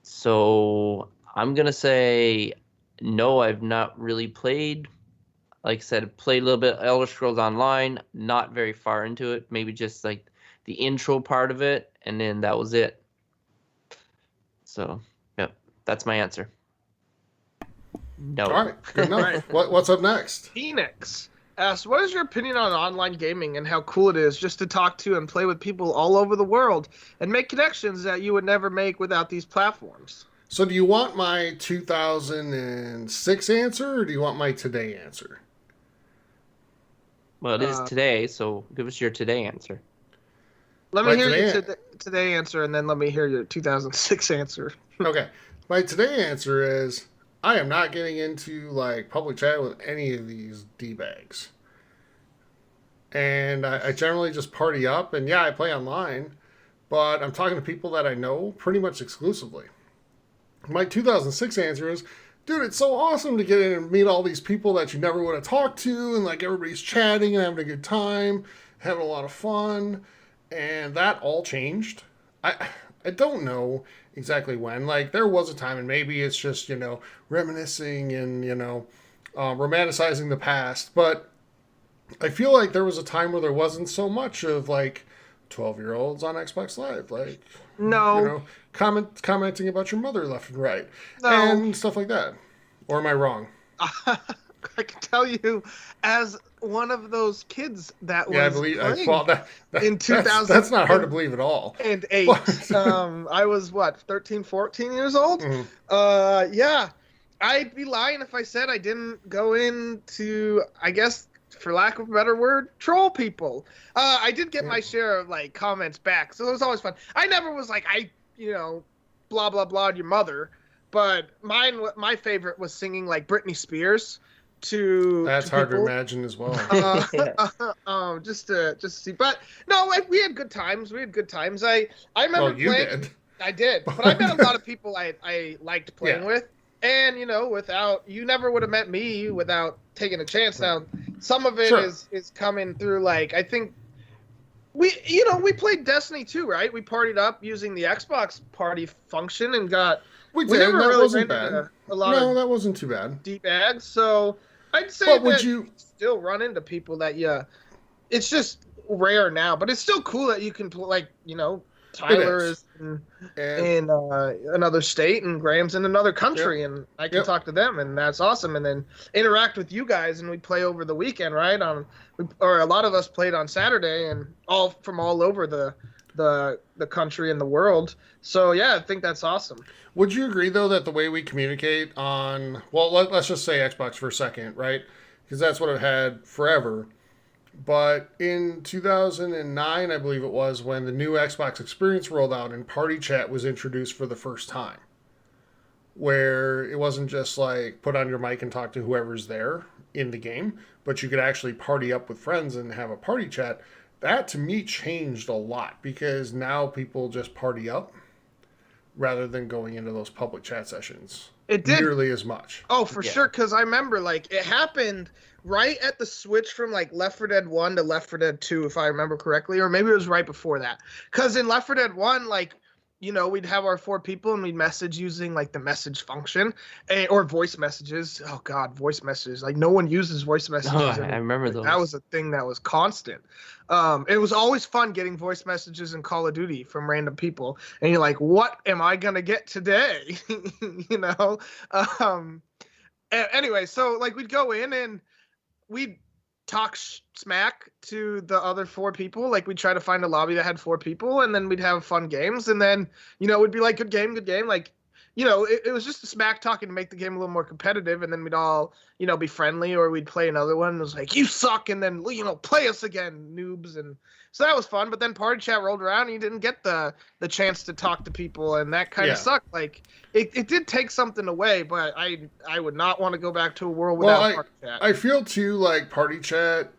So I'm gonna say no, I've not really played. Like I said, played a little bit Elder Scrolls Online, not very far into it. Maybe just like the intro part of it, and then that was it. So, yep, that's my answer. No. all right, good enough. Right. What's up next? Phoenix asks, what is your opinion on online gaming and how cool it is just to talk to and play with people all over the world and make connections that you would never make without these platforms? So do you want my 2006 answer, or do you want my today answer? Well, it is today, so give us your today answer. Let me Right, hear today- your today answer, and then let me hear your 2006 answer. Okay. My today answer is I am not getting into like public chat with any of these D-bags. And I generally just party up, and yeah, I play online, but I'm talking to people that I know pretty much exclusively. My 2006 answer is, dude, it's so awesome to get in and meet all these people that you never would have talked to, and like everybody's chatting and having a good time, having a lot of fun, and that all changed. I don't know exactly when. Like there was a time, and maybe it's just reminiscing and romanticizing the past, but I feel like there was a time where there wasn't so much of like 12-year-olds on Xbox Live, like No, commenting about your mother left and right, No. and stuff like that. Or am I wrong? I can tell you, as one of those kids that was Yeah, I believe. playing Well, that, in 2000 that's not hard to believe at all. and 8. I was what, 13, 14 years old? Mhm. Yeah. I'd be lying if I said I didn't go into, I guess, for lack of a better word, troll people. I did get my share of like comments back, so it was always fun. I never was like, blah blah blah your mother, but my favorite was singing like Britney Spears to. That's to hard to people. imagine as well. Just to see, but no, we had good times. I remember Well, you playing. did. I did, but I met a lot of people I liked playing Yeah. with, and without you never would have met me without taking a chance. Now, some of it Sure. is coming through. Like I think we played Destiny 2, right? We partied up using the Xbox party function and We we did. never That really wasn't ran bad. into a lot No, of that wasn't too bad. deep bags. So I'd say But would that you? still run into people that it's just rare now, but it's still cool that you can Tyler is. is And in another state and Graham's in another country, and I can Yep. talk to them, and that's awesome. And then interact with you guys, and we play over the weekend, right? Or a lot of us played on Saturday, and all from all over the country and the world. So yeah, I think that's awesome. would you agree though that the way we communicate on, well, let's just say Xbox for a second, right? Because that's what I've had forever. But in 2009, I believe it was, when the new Xbox experience rolled out and Party Chat was introduced for the first time, where it wasn't just like put on your mic and talk to whoever's there in the game, but you could actually party up with friends and have a party chat. That to me changed a lot, because now people just party up rather than going into those public chat sessions It did. nearly as much. Oh, for Yeah. sure, because I remember like it happened right at the switch from like Left 4 Dead 1 to Left 4 Dead 2, if I remember correctly, or maybe it was right before that. Because in Left 4 Dead 1, like, we'd have our 4 people and we'd message using like the message function or voice messages. Oh God, voice messages. Like no one uses voice messages. Oh, I anymore. remember those. That was a thing that was constant. It was always fun getting voice messages in Call of Duty from random people, and you're like, "What am I gonna get today?" Anyway, so like we'd go in and we'd talk smack to the other 4 people. Like we'd try to find a lobby that had 4 people, and then we'd have fun games, and then we'd be like, "Good game, good game." Like it was just a smack talking to make the game a little more competitive, and then we'd all, be friendly, or we'd play another one. It was like, "You suck," and then, play us again, noobs. And so that was fun. But then Party Chat rolled around, and you didn't get the chance to talk to people, and that kind of Yeah. sucked. Like it did take something away, but I would not want to go back to a world without Party Chat. I feel too like Party Chat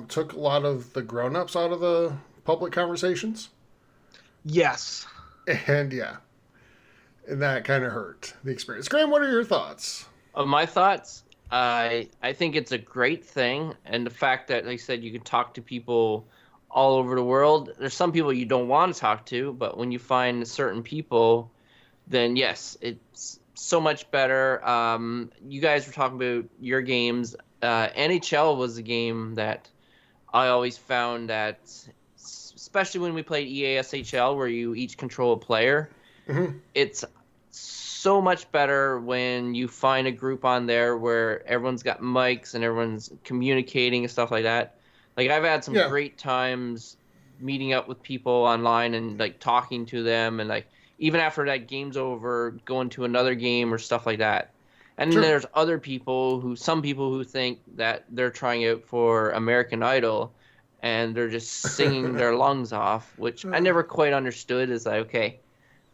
took a lot of the grown-ups out of the public conversations. Yes. And yeah, and that kind of hurt the experience. Graham, what are your thoughts? My thoughts, I think it's a great thing, and the fact that, like I said, you can talk to people all over the world. There's some people you don't want to talk to, but when you find certain people, then yes, it's so much better. You guys were talking about your games. NHL was a game that I always found that, especially when we played EASHL, where you each control a player, it's so much better when you find a group on there where everyone's got mics and everyone's communicating and stuff like that. Like I've had some great times meeting up with people online and like talking to them, and like even after that game's over, going to another game or stuff like that. And Sure. then there's some people who think that they're trying out for American Idol and they're just singing their lungs off, which I never quite understood. Is like, okay,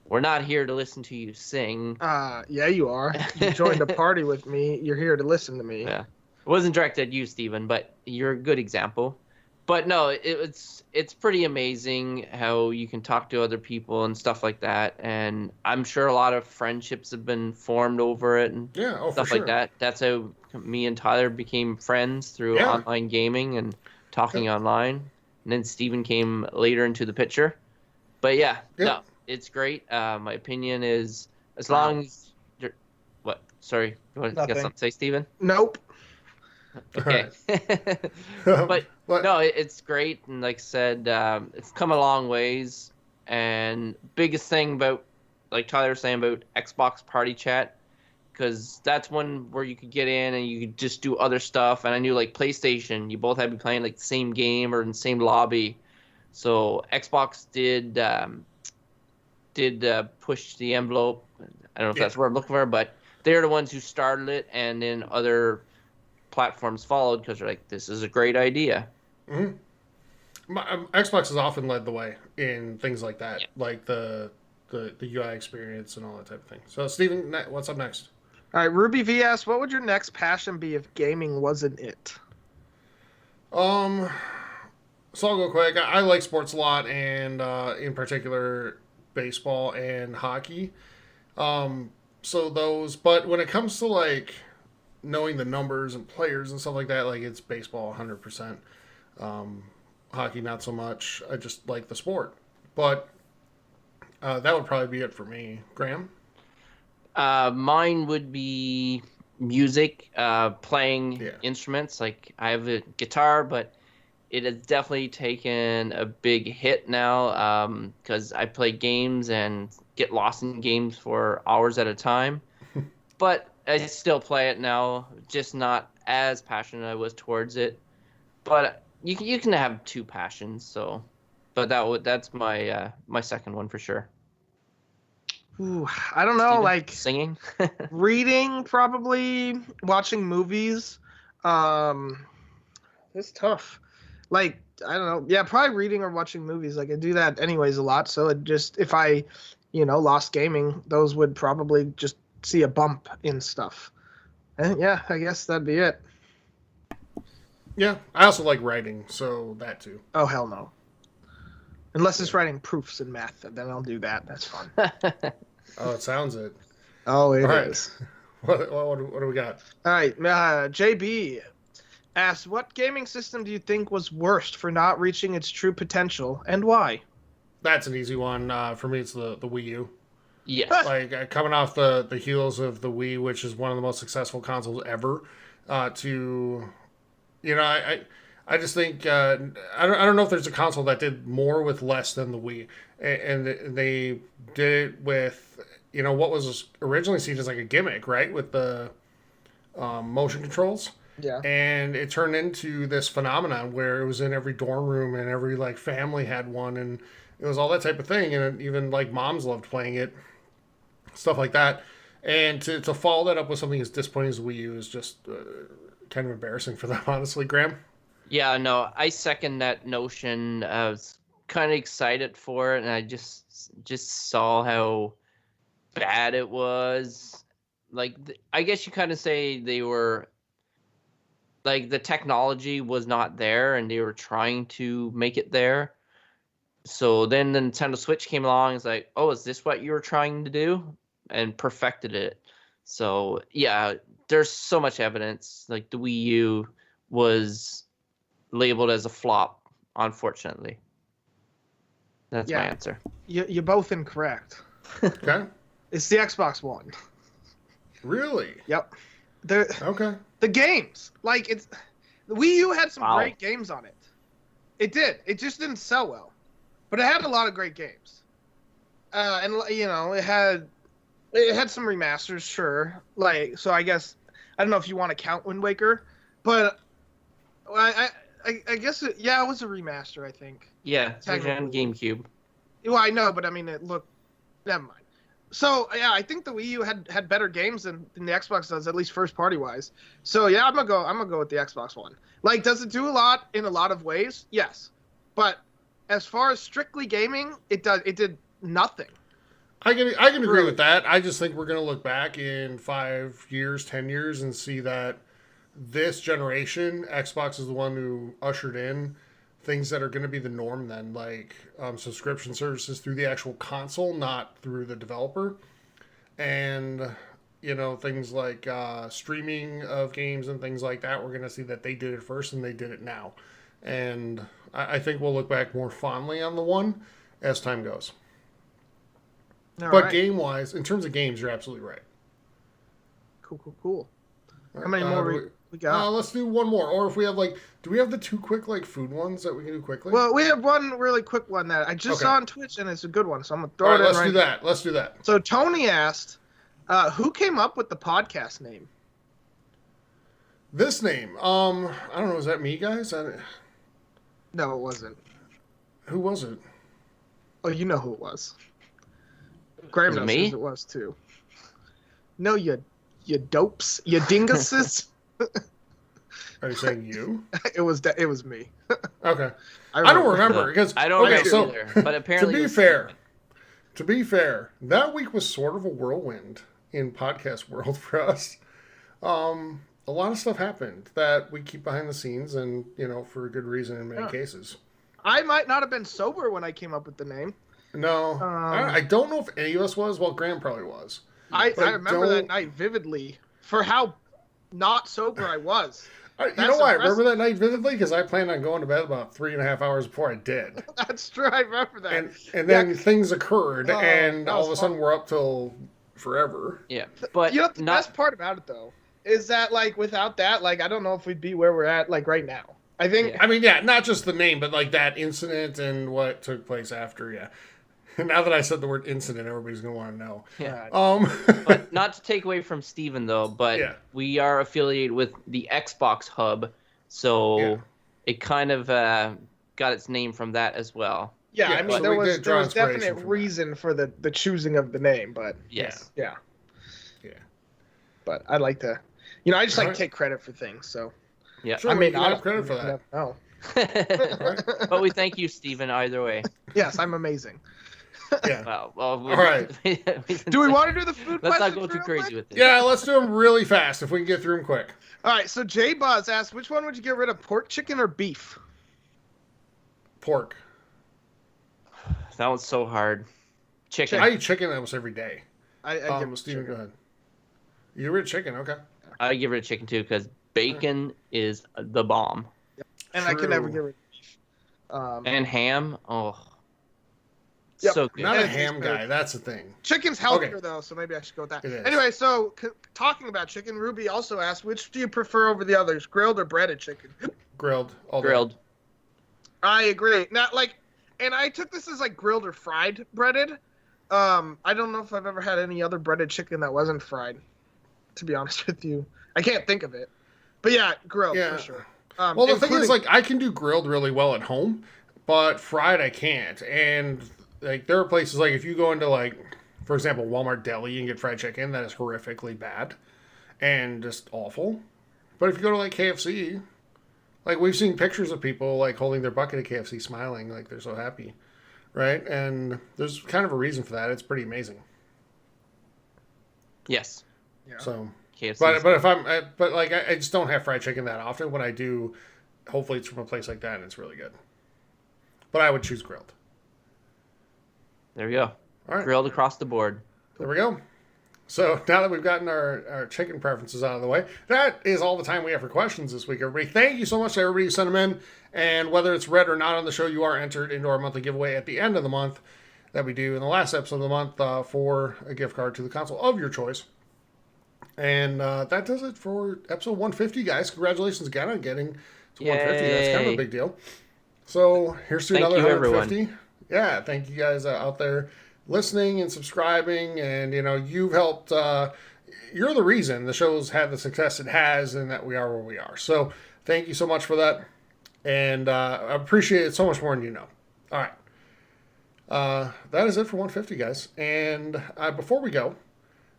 we're not here to listen to you sing. Yeah, you are. You joined a party with me. You're here to listen to me. Yeah. It wasn't directed at you, Steven, but you're a good example. But no, it's pretty amazing how you can talk to other people and stuff like that. And I'm sure a lot of friendships have been formed over it and Yeah, oh, stuff for sure. like that. That's how me and Tyler became friends through Yeah. online gaming and talking online. And then Steven came later into the picture. But yeah, Yeah. no, it's great. My opinion is as long as you're, what? Sorry, you want to Nothing. get something to say, Steven? Nope. Okay. But No, it's great, and like I said, it's come a long ways. And biggest thing about, like Tyler was saying about Xbox Party Chat, because that's one where you could get in and you could just do other stuff. And I knew like PlayStation, you both had to be playing like the same game or in the same lobby. So Xbox did push the envelope. I don't know if that's what I'm looking for, but they're the ones who started it, and then other platforms followed because they're like, this is a great idea. Xbox has often led the way in things like that, like the UI experience and all that type of thing. So, Steven, what's up next? All right, Ruby V asks, what would your next passion be if gaming wasn't it? So I'll go quick. I like sports a lot, and in particular, baseball and hockey. So those, but when it comes to like knowing the numbers and players and stuff like that, like it's baseball 100%. Hockey not so much. I just like the sport, but that would probably be it for me. Graham? Mine would be music, playing instruments. Like I have a guitar, but it has definitely taken a big hit now because I play games and get lost in games for hours at a time. But I still play it now, just not as passionate I was towards it. But you can have two passions, so. But that's my my second one for sure. Ooh, I don't know, Steven, like singing. reading, probably watching movies. It's tough. Like, I don't know. Yeah, probably reading or watching movies. Like I do that anyways a lot. So it just, if I, lost gaming, those would probably just see a bump in stuff. And yeah, I guess that'd be it. Yeah, I also like writing, so that too. Oh, hell no. Unless it's writing proofs in math, then I'll do that. That's fun. Oh, it sounds it. Oh, it All right. is. What do we got? All right, JB asks, what gaming system do you think was worst for not reaching its true potential, and why? That's an easy one. For me, it's the Wii U. Yes. Like coming off the heels of the Wii, which is one of the most successful consoles ever, I just think I don't know if there's a console that did more with less than the Wii, and they did it with what was originally seen as like a gimmick, right, with the motion controls. Yeah. And it turned into this phenomenon where it was in every dorm room and every like family had one, and it was all that type of thing, and even like moms loved playing it, stuff like that. And to follow that up with something as disappointing as Wii U is just kind of embarrassing for them, honestly. Graham? Yeah, no, I second that notion. I was kind of excited for it, and I just saw how bad it was. Like, I guess you kind of say they were, like, the technology was not there, and they were trying to make it there. So then the Nintendo Switch came along. It's like, oh, is this what you were trying to do? And perfected it. So, yeah, there's so much evidence. Like, the Wii U was labeled as a flop, unfortunately. That's my answer. You're both incorrect. Okay. It's the Xbox One. Really? Yep. Okay. The games, like the Wii U had some Wow. great games on it. It did. It just didn't sell well, but it had a lot of great games. And it had some remasters, sure. Like, so I guess I don't know if you want to count Wind Waker, but I guess it was a remaster. I think. Yeah, it's on Technically. GameCube. Well, I know, but I mean, it looked. Never mind. So yeah, I think the Wii U had better games than the Xbox does, at least first party wise. So yeah, I'm gonna go with the Xbox One. Like, does it do a lot in a lot of ways? Yes, but as far as strictly gaming, it did nothing. I can agree with that. I just think we're going to look back in 5 years, 10 years, and see that this generation, Xbox is the one who ushered in things that are going to be the norm then, like subscription services through the actual console, not through the developer. And, things like streaming of games and things like that, we're going to see that they did it first and they did it now. And I think we'll look back more fondly on the one as time goes. But game-wise, in terms of games, you're absolutely right. Cool. How many more we got? Let's do one more. Or if we have, do we have the two quick, food ones that we can do quickly? Well, we have one really quick one that I just saw on Twitch, and it's a good one, so I'm going to throw it in let's do that. Let's do that. So Tony asked, who came up with the podcast name? This name, I don't know, is that me, guys? No, it wasn't. Who was it? Oh, you know who it was. Graham knows who it was too. No, you dopes, you dinguses. Are you saying you? It was me. Okay. I don't remember because I don't remember either. But apparently, to be fair, that week was sort of a whirlwind in podcast world for us. A lot of stuff happened that we keep behind the scenes, and for a good reason in many cases. I might not have been sober when I came up with the name. No, I don't know if any of us was. Well, Graham probably was. I remember that night vividly for how not sober I was. You know why I remember that night vividly? Because I planned on going to bed about 3.5 hours before I did. That's true. I remember that. And then things occurred, and all of a sudden we're up till forever. Yeah, but the best part about it though is that without that, I don't know if we'd be where we're at right now. I think. I mean, not just the name, but that incident and what took place after. Yeah. Now that I said the word incident, everybody's going to want to know. Yeah. But not to take away from Steven, though, but we are affiliated with the Xbox Hub, so it kind of got its name from that as well. Yeah, I mean, there was definite reason for the choosing of the name, but... Yes. Yeah. But I'd like to... I just like to take credit for things, so... Yeah. Sure, I mean, I have credit for that. No. But we thank you, Steven, either way. Yes, I'm amazing. Yeah. Well, all right. Do we want to do the food Let's questions? not go too crazy with it. Yeah, let's do them really fast if we can get through them quick. All right, so Jay Buzz asked, which one would you get rid of, pork, chicken, or beef? Pork. That one's so hard. Chicken. I eat chicken almost every day. I give Steven, go ahead. You get rid of chicken, okay. I give rid of chicken, too, because bacon is the bomb. And I can never get rid of beef. And ham, Yep. So good. Not a ham guy, that's the thing. Chicken's healthier, though, so maybe I should go with that. Anyway, so talking about chicken, Ruby also asked, which do you prefer over the others, grilled or breaded chicken? Grilled. Grilled. I agree. Not and I took this as grilled or fried breaded. I don't know if I've ever had any other breaded chicken that wasn't fried, to be honest with you. I can't think of it. But yeah, grilled for sure. Well, the thing is, I can do grilled really well at home, but fried I can't. And there are places if you go into for example, Walmart Deli and get fried chicken, that is horrifically bad and just awful. But if you go to KFC, we've seen pictures of people holding their bucket of KFC smiling they're so happy, right? And there's kind of a reason for that. It's pretty amazing. Yes. Yeah. So, KFC. but if I just don't have fried chicken that often. When I do, hopefully it's from a place like that and it's really good. But I would choose grilled. There we go. All right. Grilled across the board. There we go. So now that we've gotten our chicken preferences out of the way, that is all the time we have for questions this week, everybody. Thank you so much to everybody who sent them in. And whether it's read or not on the show, you are entered into our monthly giveaway at the end of the month that we do in the last episode of the month for a gift card to the console of your choice. And that does it for episode 150, guys. Congratulations again on getting to 150. That's kind of a big deal. So here's to another 150. Everyone. Yeah, thank you guys out there listening and subscribing. And, you've helped. You're the reason the show's had the success it has and that we are where we are. So thank you so much for that. And I appreciate it so much more than you know. All right. that is it for 150, guys. And before we go,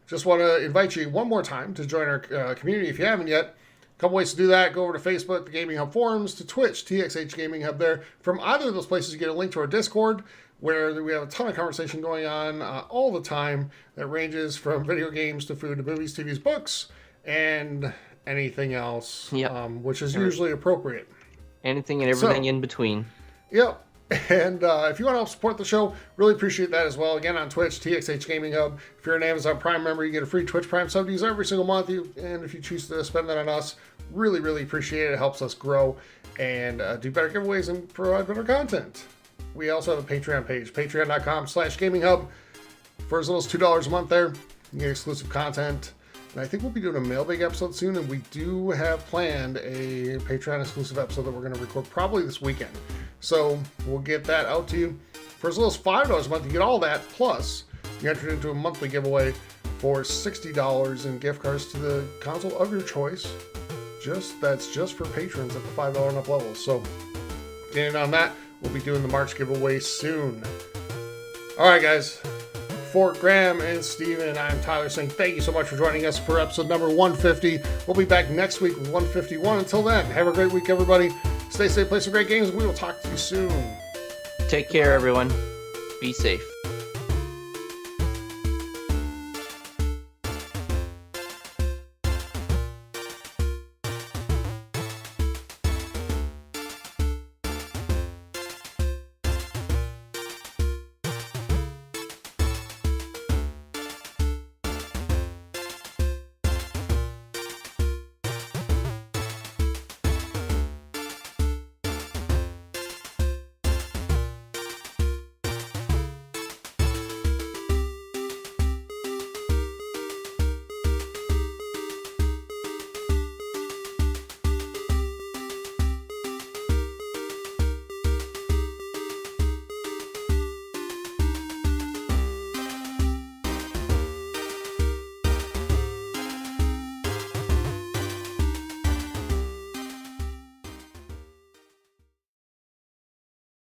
just want to invite you one more time to join our community if you haven't yet. A couple ways to do that. Go over to Facebook, the Gaming Hub forums, to Twitch, TXH Gaming Hub there. From either of those places, you get a link to our Discord, where we have a ton of conversation going on all the time that ranges from video games to food to movies, TVs, books, and anything else, which is usually appropriate. Anything and everything in between. Yep. And if you want to help support the show, really appreciate that as well. Again, on Twitch, TXH Gaming Hub. If you're an Amazon Prime member, you get a free Twitch Prime sub to use every single month. And if you choose to spend that on us, really, really appreciate it. It helps us grow and do better giveaways and provide better content. We also have a Patreon page, patreon.com/gaminghub. For as little as $2 a month there, you get exclusive content. And I think we'll be doing a mailbag episode soon, and we do have planned a Patreon exclusive episode that we're going to record probably this weekend. So we'll get that out to you. For as little as $5 a month, you get all that, plus you enter into a monthly giveaway for $60 in gift cards to the console of your choice. That's just for patrons at the $5 and up level. So get in on that. We'll be doing the March giveaway soon. All right, guys. For Graham and Steven, I'm Tyler saying thank you so much for joining us for episode number 150. We'll be back next week with 151. Until then, have a great week, everybody. Stay safe, play some great games. We will talk to you soon. Take care, everyone. Be safe.